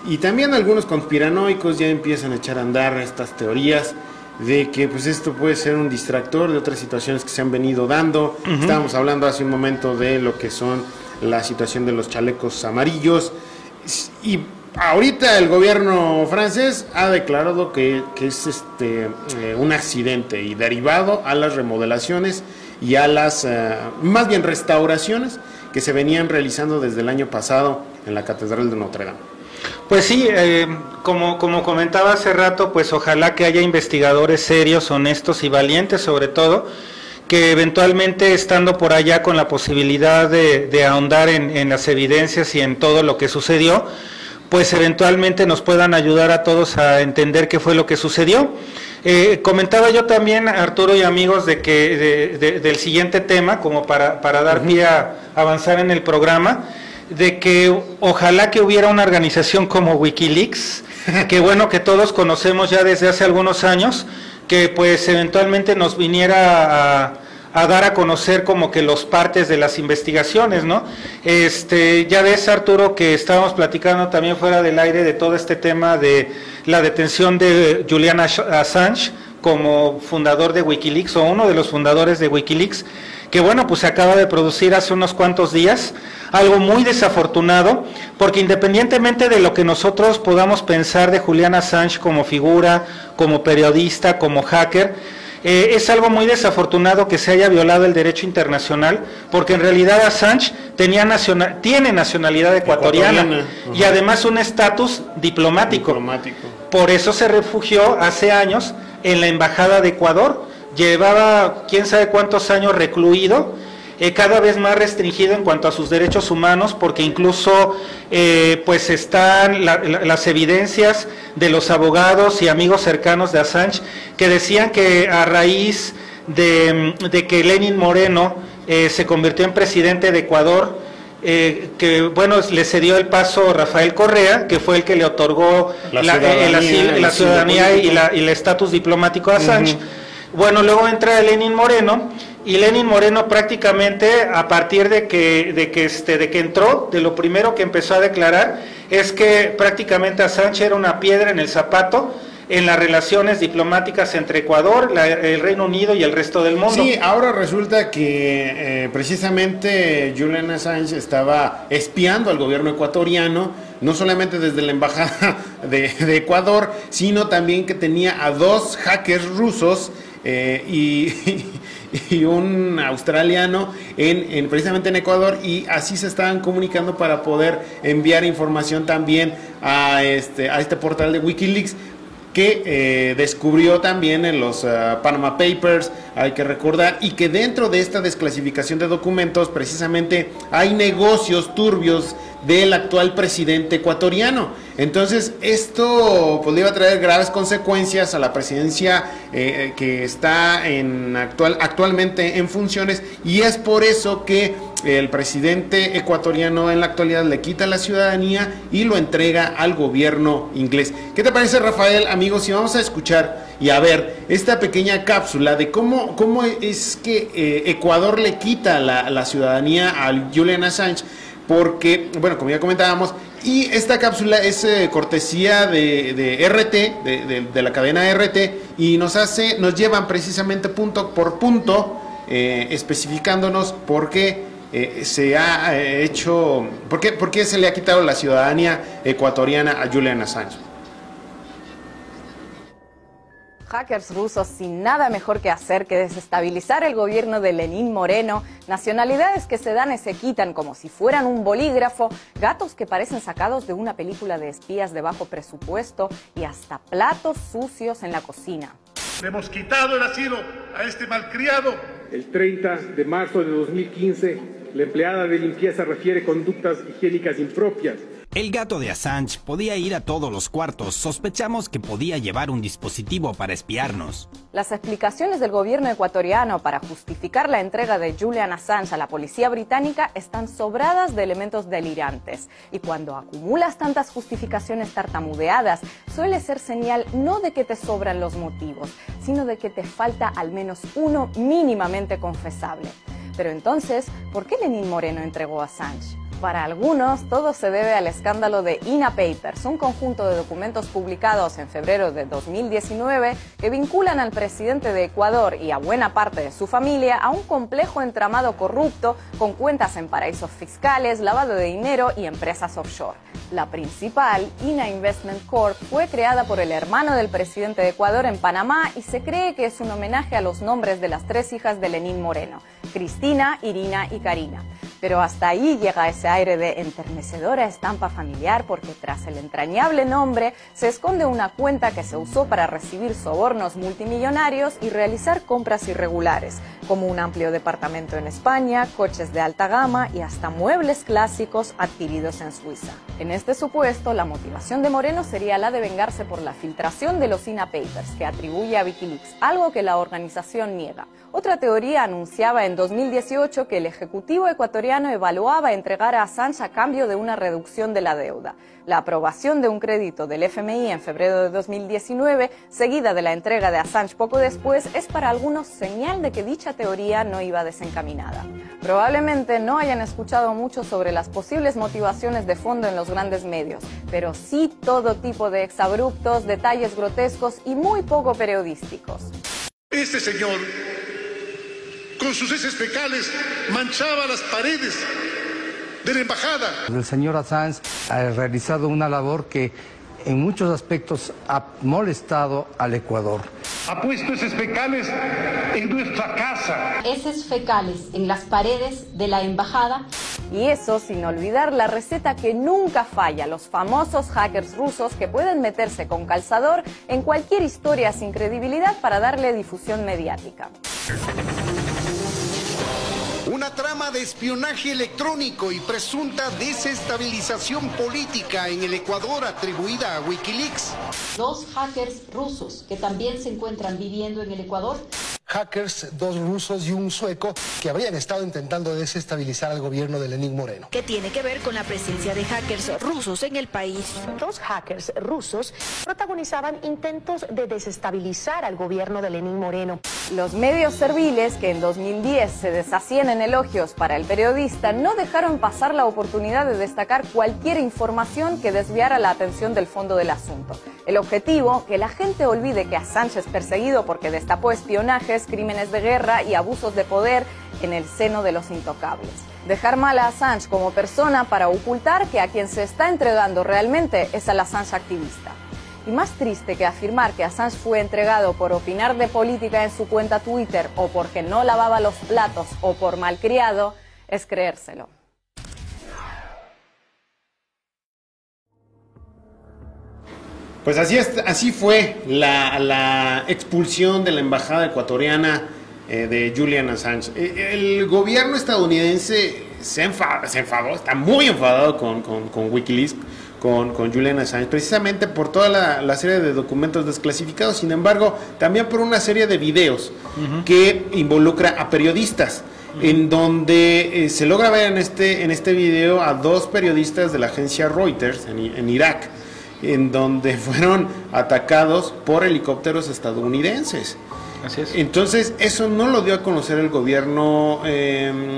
S5: y también algunos conspiranoicos ya empiezan a echar a andar estas teorías de que pues esto puede ser un distractor de otras situaciones que se han venido dando. Estábamos hablando hace un momento de lo que son la situación de los chalecos amarillos, y ahorita el gobierno francés ha declarado que es un accidente y derivado a las remodelaciones y a las, más bien restauraciones que se venían realizando desde el año pasado en la Catedral de Notre Dame.
S3: Pues sí, como comentaba hace rato, pues ojalá que haya investigadores serios, honestos y valientes sobre todo, que eventualmente estando por allá con la posibilidad de ahondar en las evidencias y en todo lo que sucedió, pues eventualmente nos puedan ayudar a todos a entender qué fue lo que sucedió. Comentaba yo también, Arturo y amigos, de que del siguiente tema, como para dar pie a avanzar en el programa, de que ojalá que hubiera una organización como Wikileaks, que bueno, que todos conocemos ya desde hace algunos años, que pues eventualmente nos viniera a dar a conocer como que los partes de las investigaciones, ¿no? Ya ves, Arturo, que estábamos platicando también fuera del aire de todo este tema de la detención de Julian Assange como fundador de Wikileaks, o uno de los fundadores de Wikileaks, que bueno, pues se acaba de producir hace unos cuantos días, algo muy desafortunado, porque independientemente de lo que nosotros podamos pensar de Julian Assange como figura, como periodista, como hacker, es algo muy desafortunado que se haya violado el derecho internacional, porque en realidad Assange tiene nacionalidad ecuatoriana y además un estatus diplomático. Por eso se refugió hace años en la Embajada de Ecuador. Llevaba quién sabe cuántos años recluido, cada vez más restringido en cuanto a sus derechos humanos, porque incluso pues están las evidencias de los abogados y amigos cercanos de Assange que decían que a raíz de que Lenín Moreno se convirtió en presidente de Ecuador, que bueno, le cedió el paso Rafael Correa, que fue el que le otorgó la ciudadanía y el estatus diplomático a Assange. Bueno, luego entra Lenín Moreno, y Lenín Moreno prácticamente a partir de que entró, de lo primero que empezó a declarar es que prácticamente Assange era una piedra en el zapato en las relaciones diplomáticas entre Ecuador, el Reino Unido y el resto del mundo. Sí,
S5: ahora resulta que precisamente Julian Assange estaba espiando al gobierno ecuatoriano, no solamente desde la embajada de Ecuador, sino también que tenía a 2 hackers rusos y un australiano precisamente en Ecuador, y así se estaban comunicando para poder enviar información también a este portal de Wikileaks, que descubrió también en los Panama Papers, hay que recordar, y que dentro de esta desclasificación de documentos precisamente hay negocios turbios del actual presidente ecuatoriano. Entonces esto podría traer graves consecuencias a la presidencia que está actualmente en funciones, y es por eso que el presidente ecuatoriano en la actualidad le quita la ciudadanía y lo entrega al gobierno inglés. ¿Qué te parece, Rafael, amigos, si vamos a escuchar y a ver esta pequeña cápsula de cómo es que Ecuador le quita la ciudadanía a Julian Assange? Porque, bueno, como ya comentábamos, y esta cápsula es cortesía de RT, de la cadena RT, y nos llevan precisamente punto por punto, especificándonos por qué se ha hecho, por qué se le ha quitado la ciudadanía ecuatoriana a Julian Assange.
S7: Hackers rusos sin nada mejor que hacer que desestabilizar el gobierno de Lenín Moreno, nacionalidades que se dan y se quitan como si fueran un bolígrafo, gatos que parecen sacados de una película de espías de bajo presupuesto y hasta platos sucios en la cocina.
S8: Le hemos quitado el asilo a este malcriado.
S9: El 30 de marzo de 2015, la empleada de limpieza refiere conductas higiénicas impropias. El gato de Assange podía ir a todos los cuartos. Sospechamos que podía llevar un dispositivo para espiarnos.
S7: Las explicaciones del gobierno ecuatoriano para justificar la entrega de Julian Assange a la policía británica están sobradas de elementos delirantes. Y cuando acumulas tantas justificaciones tartamudeadas, suele ser señal no de que te sobran los motivos, sino de que te falta al menos uno mínimamente confesable. Pero entonces, ¿por qué Lenín Moreno entregó a Assange? Para algunos, todo se debe al escándalo de INA Papers, un conjunto de documentos publicados en febrero de 2019 que vinculan al presidente de Ecuador y a buena parte de su familia a un complejo entramado corrupto con cuentas en paraísos fiscales, lavado de dinero y empresas offshore. La principal, INA Investment Corp, fue creada por el hermano del presidente de Ecuador en Panamá y se cree que es un homenaje a los nombres de las 3 hijas de Lenín Moreno, Cristina, Irina y Karina. Pero hasta ahí llega ese aire de enternecedora estampa familiar porque tras el entrañable nombre se esconde una cuenta que se usó para recibir sobornos multimillonarios y realizar compras irregulares, como un amplio departamento en España, coches de alta gama y hasta muebles clásicos adquiridos en Suiza. En este supuesto, la motivación de Moreno sería la de vengarse por la filtración de los INA Papers que atribuye a Wikileaks, algo que la organización niega. Otra teoría anunciaba en 2018 que el Ejecutivo ecuatoriano evaluaba entregar a Assange a cambio de una reducción de la deuda. La aprobación de un crédito del FMI en febrero de 2019, seguida de la entrega de Assange poco después, es para algunos señal de que dicha teoría no iba desencaminada. Probablemente no hayan escuchado mucho sobre las posibles motivaciones de fondo en los grandes medios, pero sí todo tipo de exabruptos, detalles grotescos y muy poco periodísticos.
S8: Este señor, con sus heces fecales, manchaba las paredes de la embajada.
S10: El señor Assange ha realizado una labor que en muchos aspectos ha molestado al Ecuador.
S8: Ha puesto heces fecales en nuestra casa.
S11: Heces fecales en las paredes de la embajada.
S7: Y eso sin olvidar la receta que nunca falla, los famosos hackers rusos que pueden meterse con calzador en cualquier historia sin credibilidad para darle difusión mediática.
S12: Una trama de espionaje electrónico y presunta desestabilización política en el Ecuador atribuida a Wikileaks.
S11: 2 hackers rusos que también se encuentran viviendo en el Ecuador.
S13: Hackers, 2 rusos y un sueco que habrían estado intentando desestabilizar al gobierno de Lenín Moreno.
S14: ¿Qué tiene que ver con la presencia de hackers rusos en el país?
S15: 2 hackers rusos protagonizaban intentos de desestabilizar al gobierno de Lenín Moreno.
S7: Los medios serviles, que en 2010 se deshacían en elogios para el periodista, no dejaron pasar la oportunidad de destacar cualquier información que desviara la atención del fondo del asunto. El objetivo, que la gente olvide que Assange es perseguido porque destapó espionajes, crímenes de guerra y abusos de poder en el seno de los intocables. Dejar mal a Assange como persona para ocultar que a quien se está entregando realmente es al Assange activista. Y más triste que afirmar que Assange fue entregado por opinar de política en su cuenta Twitter o porque no lavaba los platos o por malcriado, es creérselo.
S5: Pues así fue la expulsión de la embajada ecuatoriana de Julian Assange. El gobierno estadounidense se enfadó, está muy enfadado con Wikileaks, con Julian Assange, precisamente por toda la serie de documentos desclasificados, sin embargo, también por una serie de videos que involucra a periodistas, en donde se logra ver en este video a 2 periodistas de la agencia Reuters en Irak, en donde fueron atacados por helicópteros estadounidenses.
S3: Así es.
S5: Entonces, eso no lo dio a conocer el gobierno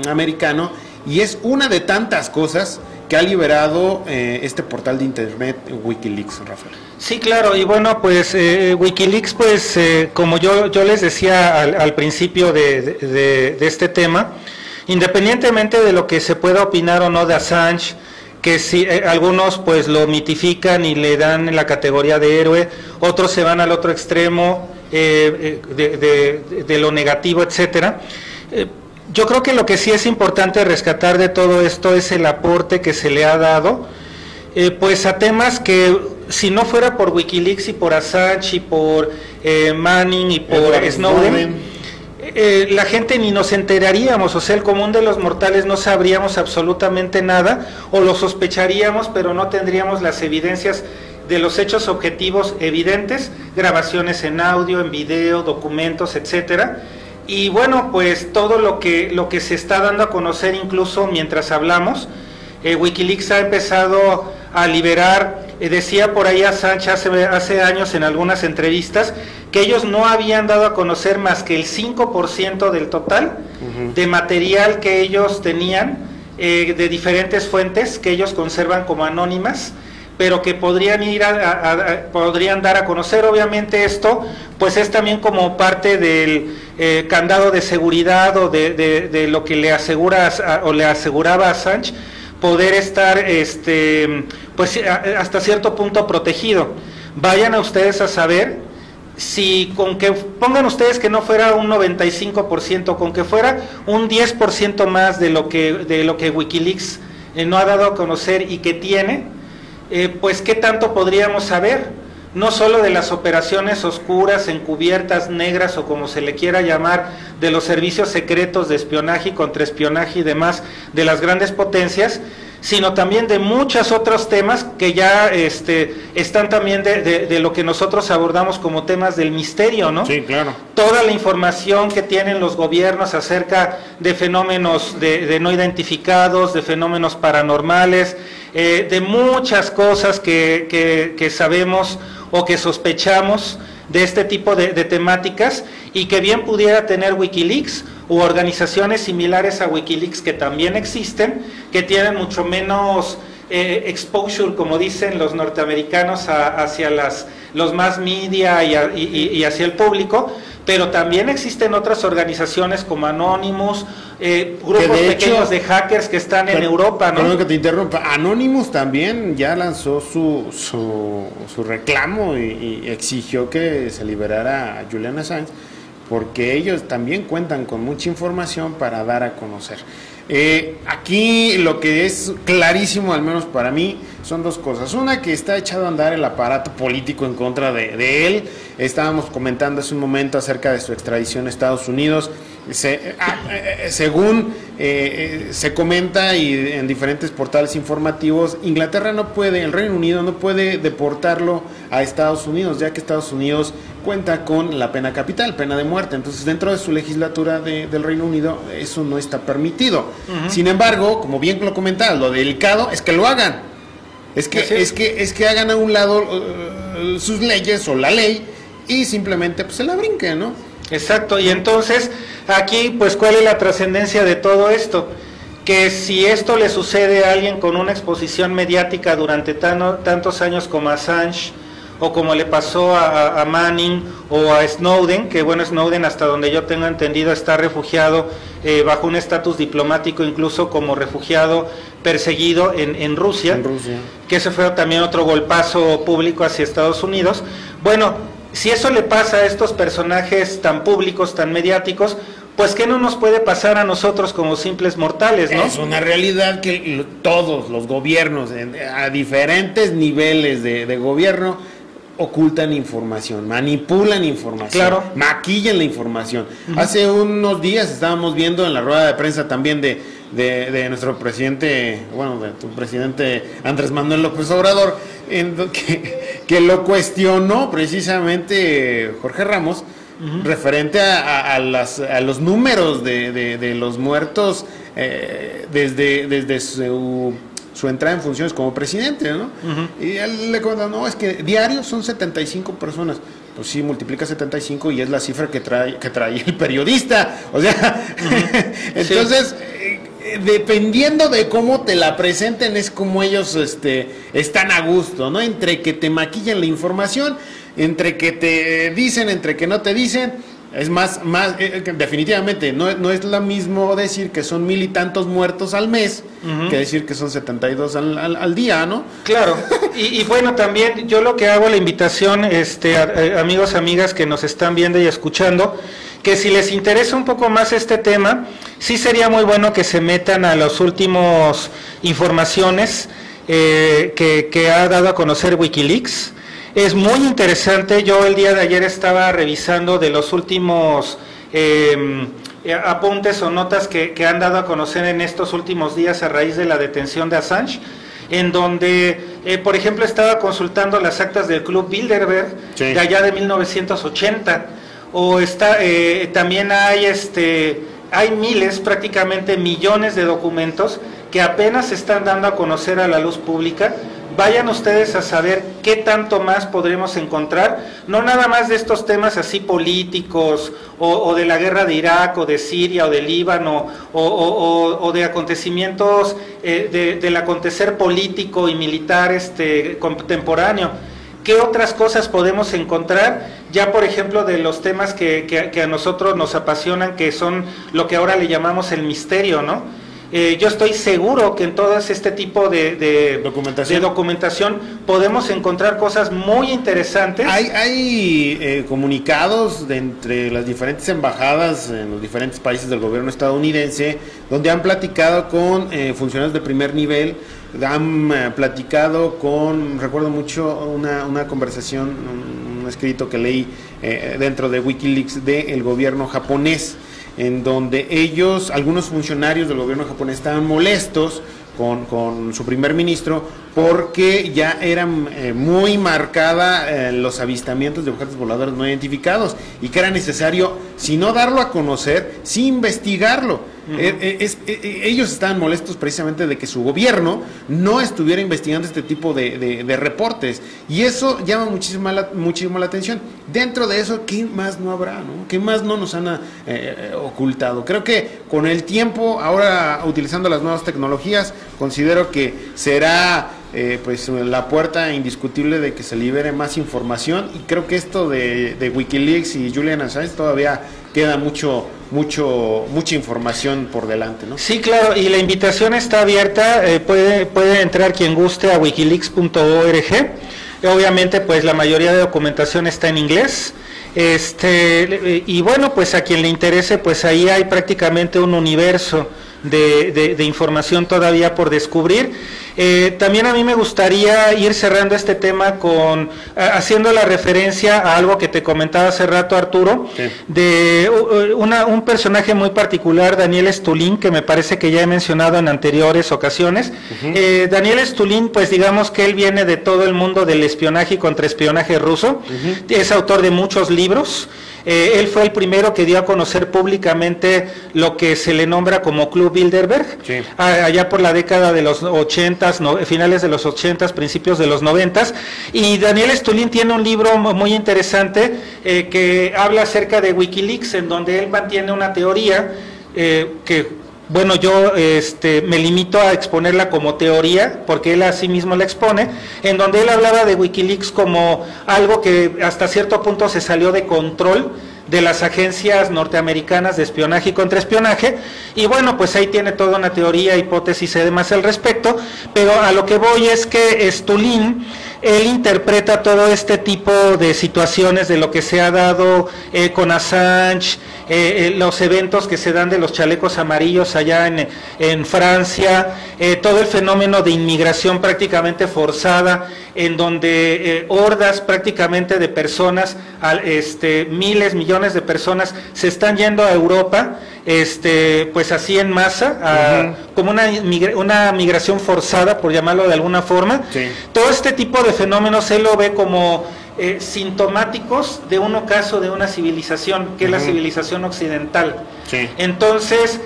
S5: americano y es una de tantas cosas que ha liberado este portal de internet Wikileaks, Rafael.
S3: Sí, claro, y bueno, pues Wikileaks, pues como yo les decía al principio de este tema, independientemente de lo que se pueda opinar o no de Assange, que si algunos pues lo mitifican y le dan la categoría de héroe, otros se van al otro extremo de lo negativo, etcétera. Yo creo que lo que sí es importante rescatar de todo esto es el aporte que se le ha dado pues a temas que si no fuera por Wikileaks y por Assange y por Manning y por Snowden, la gente ni nos enteraríamos, o sea, el común de los mortales no sabríamos absolutamente nada, o lo sospecharíamos, pero no tendríamos las evidencias de los hechos objetivos evidentes, grabaciones en audio, en video, documentos, etcétera. Y bueno, pues todo lo que se está dando a conocer, incluso mientras hablamos, WikiLeaks ha empezado a liberar, decía por ahí Assange hace años en algunas entrevistas, que ellos no habían dado a conocer más que el 5% del total de material que ellos tenían, de diferentes fuentes que ellos conservan como anónimas, pero que podrían podrían dar a conocer. Obviamente esto pues es también como parte del candado de seguridad o de lo que le aseguraba Assange, poder estar pues hasta cierto punto protegido. Vayan a ustedes a saber si con que pongan ustedes que no fuera un 95%, con que fuera un 10% más de lo que WikiLeaks no ha dado a conocer y que tiene, pues qué tanto podríamos saber, no solo de las operaciones oscuras, encubiertas, negras o como se le quiera llamar, de los servicios secretos de espionaje y contraespionaje y demás de las grandes potencias, sino también de muchos otros temas que ya están también de lo que nosotros abordamos como temas del misterio, ¿no?
S5: Sí, claro.
S3: Toda la información que tienen los gobiernos acerca de fenómenos de no identificados, de fenómenos paranormales, de muchas cosas que sabemos o que sospechamos de este tipo de temáticas, y que bien pudiera tener WikiLeaks u organizaciones similares a WikiLeaks que también existen, que tienen mucho menos exposure, como dicen los norteamericanos, hacia los mass media y hacia el público, pero también existen otras organizaciones como Anonymous, grupos pequeños de hackers que están en Europa, ¿no?
S5: Perdón que te interrumpa, Anonymous también ya lanzó su reclamo y exigió que se liberara a Julian Assange, porque ellos también cuentan con mucha información para dar a conocer. Aquí lo que es clarísimo, al menos para mí, son dos cosas. Una, que está echado a andar el aparato político en contra de él. Estábamos comentando hace un momento acerca de su extradición a Estados Unidos. Según se comenta y en diferentes portales informativos, Inglaterra no puede, el Reino Unido no puede deportarlo a Estados Unidos, ya que Estados Unidos cuenta con la pena capital, pena de muerte. Entonces, dentro de su legislatura del Reino Unido, eso no está permitido. Sin embargo, como bien lo comentaba, lo delicado es que lo hagan. Es que hagan a un lado sus leyes o la ley y simplemente pues se la brinquen, ¿no?
S3: Exacto, y entonces aquí pues ¿cuál es la trascendencia de todo esto? Que si esto le sucede a alguien con una exposición mediática durante tantos años como Assange, o como le pasó a Manning o a Snowden, que bueno, Snowden, hasta donde yo tengo entendido, está refugiado bajo un estatus diplomático, incluso como refugiado perseguido en Rusia, que ese fue también otro golpazo público hacia Estados Unidos. Bueno, si eso le pasa a estos personajes tan públicos, tan mediáticos, pues ¿qué no nos puede pasar a nosotros como simples mortales, no?
S5: Es una realidad que todos los gobiernos, a diferentes niveles de gobierno, ocultan información, manipulan información,
S3: claro,
S5: maquillan la información. Hace unos días estábamos viendo en la rueda de prensa también de nuestro presidente, bueno, de tu presidente Andrés Manuel López Obrador, que lo cuestionó precisamente Jorge Ramos, referente a los números de los muertos desde su entrada en funciones como presidente, ¿no? Y él le contó, no, es que diarios son 75 personas. Pues sí, multiplica 75 y es la cifra que trae el periodista. O sea, entonces, dependiendo de cómo te la presenten, es como ellos están a gusto, ¿no? Entre que te maquillan la información, entre que te dicen, entre que no te dicen. Es más definitivamente, no es lo mismo decir que son 1000 y tantos muertos al mes, que decir que son 72 al día, ¿no?
S3: Claro, y bueno, también yo lo que hago, la invitación, amigos, amigas que nos están viendo y escuchando, que si les interesa un poco más este tema, sí sería muy bueno que se metan a las últimas informaciones que ha dado a conocer WikiLeaks. Es muy interesante. Yo el día de ayer estaba revisando de los últimos apuntes o notas que han dado a conocer en estos últimos días a raíz de la detención de Assange, en donde, por ejemplo, estaba consultando las actas del Club Bilderberg, sí, de allá de 1980, o también hay miles, prácticamente millones de documentos que apenas se están dando a conocer a la luz pública. Vayan ustedes a saber qué tanto más podremos encontrar, no nada más de estos temas así políticos, o de la guerra de Irak, o de Siria, o de Líbano, o de acontecimientos, del acontecer político y militar contemporáneo. ¿Qué otras cosas podemos encontrar? Ya, por ejemplo, de los temas que a nosotros nos apasionan, que son lo que ahora le llamamos el misterio, ¿no? Yo estoy seguro que en todo este tipo de documentación podemos encontrar cosas muy interesantes.
S5: Hay comunicados de entre las diferentes embajadas en los diferentes países del gobierno estadounidense, donde han platicado con funcionarios de primer nivel, han platicado con, recuerdo mucho una conversación, un escrito que leí dentro de Wikileaks del gobierno japonés, en donde algunos funcionarios del gobierno japonés estaban molestos con su primer ministro porque ya eran muy marcada los avistamientos de objetos voladores no identificados y que era necesario, si no darlo a conocer, sí investigarlo. Ellos estaban molestos precisamente de que su gobierno no estuviera investigando este tipo de reportes, y eso llama muchísimo la atención. Dentro de eso, ¿qué más no habrá, no? ¿Qué más no nos han ocultado? Creo que con el tiempo, ahora utilizando las nuevas tecnologías, considero que será pues la puerta indiscutible de que se libere más información, y creo que esto de Wikileaks y Julian Assange todavía queda mucha información por delante, ¿no?
S3: Sí, claro, y la invitación está abierta, puede entrar quien guste a wikileaks.org. Obviamente, pues la mayoría de documentación está en inglés. Y bueno, pues a quien le interese, pues ahí hay prácticamente un universo de información todavía por descubrir. También a mí me gustaría ir cerrando este tema haciendo la referencia a algo que te comentaba hace rato, Arturo, sí, de un personaje muy particular, Daniel Stulin, que me parece que ya he mencionado en anteriores ocasiones. Daniel Stulin, pues digamos que él viene de todo el mundo del espionaje y contraespionaje ruso, es autor de muchos libros. Él fue el primero que dio a conocer públicamente lo que se le nombra como Club Bilderberg, sí, allá por la década de los 80s, finales de los 80s, principios de los 90s, y Daniel Stulin tiene un libro muy interesante que habla acerca de Wikileaks, en donde él mantiene una teoría que... Bueno, yo me limito a exponerla como teoría, porque él así mismo la expone, en donde él hablaba de Wikileaks como algo que hasta cierto punto se salió de control de las agencias norteamericanas de espionaje y contraespionaje, y bueno, pues ahí tiene toda una teoría, hipótesis y demás al respecto, pero a lo que voy es que Stulin, él interpreta todo este tipo de situaciones de lo que se ha dado con Assange, los eventos que se dan de los chalecos amarillos allá en Francia, todo el fenómeno de inmigración prácticamente forzada, en donde hordas prácticamente de personas, miles, millones de personas se están yendo a Europa, pues así en masa, como una migración forzada, por llamarlo de alguna forma. Sí. Todo este tipo de fenómenos él lo ve como sintomáticos de un ocaso de una civilización, que es la civilización occidental. Sí. Entonces,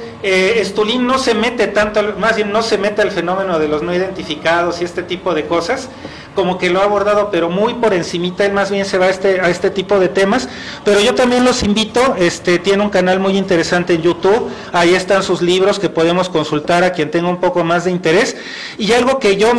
S3: Stulin no se mete tanto, más bien no se mete al fenómeno de los no identificados y este tipo de cosas, como que lo ha abordado, pero muy por encimita. Él más bien se va a este tipo de temas, pero yo también los invito, tiene un canal muy interesante en YouTube, ahí están sus libros que podemos consultar a quien tenga un poco más de interés, y algo que yo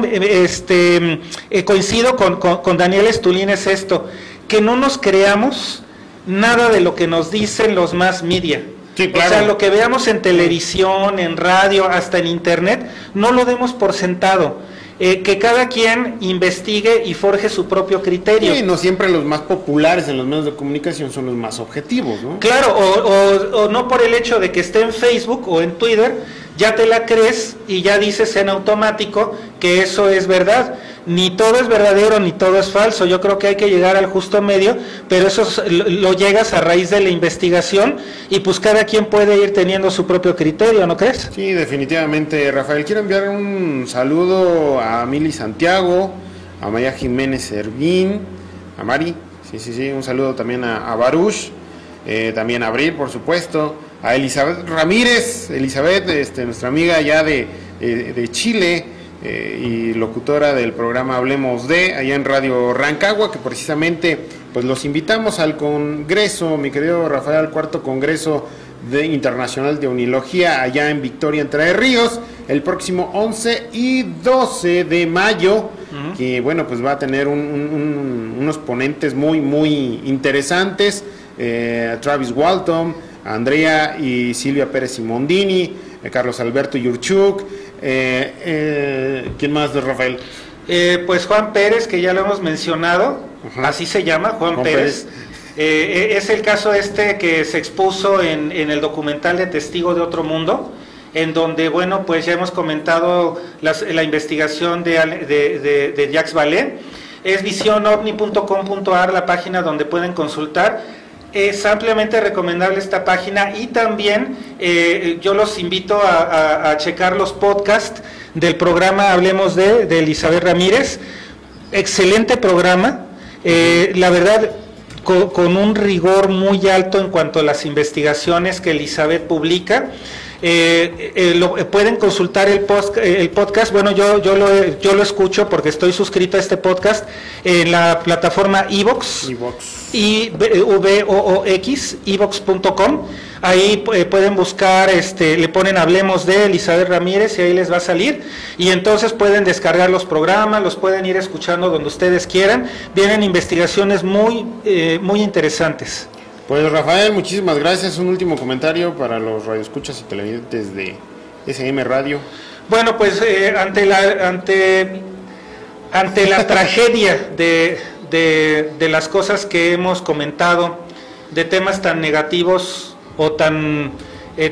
S3: coincido con Daniel Stulin es esto, que no nos creamos nada de lo que nos dicen los mass media. Sí, claro. O sea, lo que veamos en televisión, en radio, hasta en internet, no lo demos por sentado. Que cada quien investigue y forje su propio criterio.
S5: Sí, no siempre los más populares en los medios de comunicación son los más objetivos, ¿no?
S3: Claro, o no por el hecho de que esté en Facebook o en Twitter, ya te la crees y ya dices en automático que eso es verdad. Ni todo es verdadero ni todo es falso. Yo creo que hay que llegar al justo medio, pero eso lo llegas a raíz de la investigación y pues cada quien puede ir teniendo su propio criterio, ¿no crees?
S5: Sí, definitivamente, Rafael. Quiero enviar un saludo a Mili Santiago, a Maya Jiménez Servín, a Mari, sí, un saludo también a Baruch, también a Abril, por supuesto, a Elizabeth Ramírez, nuestra amiga ya de Chile, y locutora del programa Hablemos de, allá en Radio Rancagua, que precisamente pues los invitamos al congreso, mi querido Rafael, al cuarto congreso internacional de Unilogía, allá en Victoria, Entre Ríos, el próximo 11 y 12 de mayo, que bueno, pues va a tener unos ponentes muy interesantes, Travis Walton, Andrea y Silvia Pérez Simondini, Carlos Alberto Yurchuk, ¿quién más de Rafael?
S3: Pues Juan Pérez, que ya lo hemos mencionado, así se llama, Juan Pérez. Es el caso que se expuso en el documental de Testigo de Otro Mundo, en donde, bueno, pues ya hemos comentado la investigación de Jacques Vallée. Es visionovni.com.ar la página donde pueden consultar. Es ampliamente recomendable esta página y también yo los invito a checar los podcasts del programa Hablemos de Elizabeth Ramírez. Excelente programa, la verdad con un rigor muy alto en cuanto a las investigaciones que Elizabeth publica. Pueden consultar el podcast. Bueno, yo lo escucho porque estoy suscrito a este podcast en la plataforma iVoox, iVoox.com. Ahí pueden buscar, le ponen Hablemos de Elizabeth Ramírez y ahí les va a salir, y entonces pueden descargar los programas, los pueden ir escuchando donde ustedes quieran. Vienen investigaciones muy interesantes.
S5: Pues Rafael, muchísimas gracias. Un último comentario para los radioescuchas y televidentes de SM Radio.
S3: Bueno, pues ante la tragedia de las cosas que hemos comentado, de temas tan negativos o tan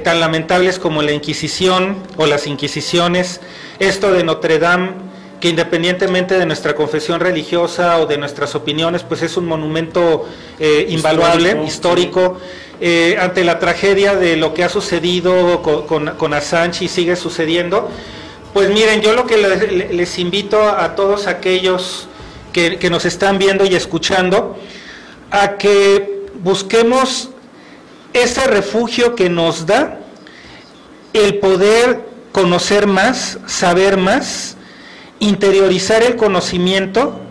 S3: lamentables como la Inquisición o las Inquisiciones, esto de Notre Dame, que independientemente de nuestra confesión religiosa o de nuestras opiniones, pues es un monumento invaluable, histórico, ante la tragedia de lo que ha sucedido con Assange y sigue sucediendo. Pues miren, yo lo que les invito a todos aquellos que nos están viendo y escuchando, a que busquemos ese refugio que nos da el poder conocer más, saber más, interiorizar el conocimiento,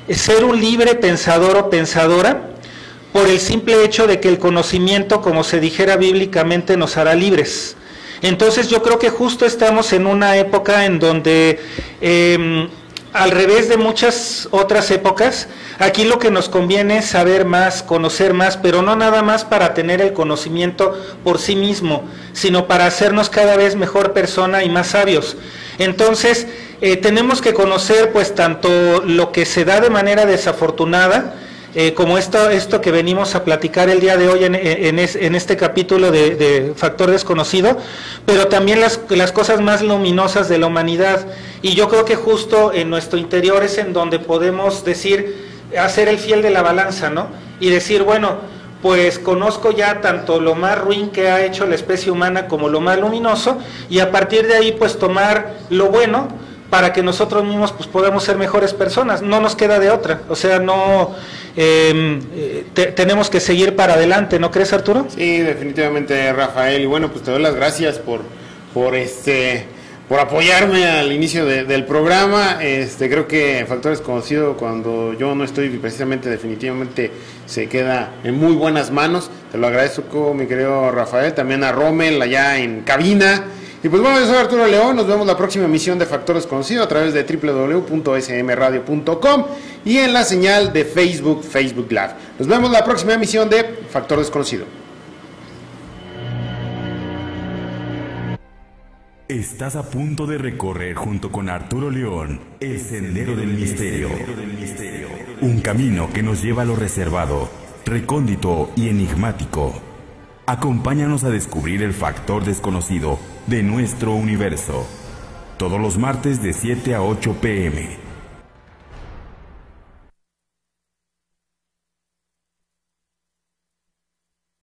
S3: ser un libre pensador o pensadora, por el simple hecho de que el conocimiento, como se dijera bíblicamente, nos hará libres. Entonces yo creo que justo estamos en una época en donde, al revés de muchas otras épocas, aquí lo que nos conviene es saber más, conocer más, pero no nada más para tener el conocimiento por sí mismo, sino para hacernos cada vez mejor persona y más sabios. Entonces, tenemos que conocer pues tanto lo que se da de manera desafortunada, como esto que venimos a platicar el día de hoy en este capítulo de Factor Desconocido, pero también las cosas más luminosas de la humanidad. Y yo creo que justo en nuestro interior es en donde podemos hacer el fiel de la balanza, ¿no? Y decir, bueno, pues conozco ya tanto lo más ruin que ha hecho la especie humana como lo más luminoso, y a partir de ahí pues tomar lo bueno para que nosotros mismos pues podamos ser mejores personas. No nos queda de otra, o sea, tenemos que seguir para adelante, ¿no crees, Arturo?
S5: Sí, definitivamente, Rafael, y bueno, pues te doy las gracias por apoyarme al inicio del programa. Creo que Factor Desconocido, cuando yo no estoy precisamente, definitivamente se queda en muy buenas manos. Te lo agradezco, mi querido Rafael, también a Rommel allá en cabina. Y pues bueno, yo soy Arturo León, nos vemos la próxima emisión de Factor Desconocido a través de www.smradio.com y en la señal de Facebook Live. Nos vemos la próxima emisión de Factor Desconocido.
S1: Estás a punto de recorrer junto con Arturo León el Sendero del Misterio. Un camino que nos lleva a lo reservado, recóndito y enigmático. Acompáñanos a descubrir el factor desconocido de nuestro universo. Todos los martes de 7 a 8 p.m.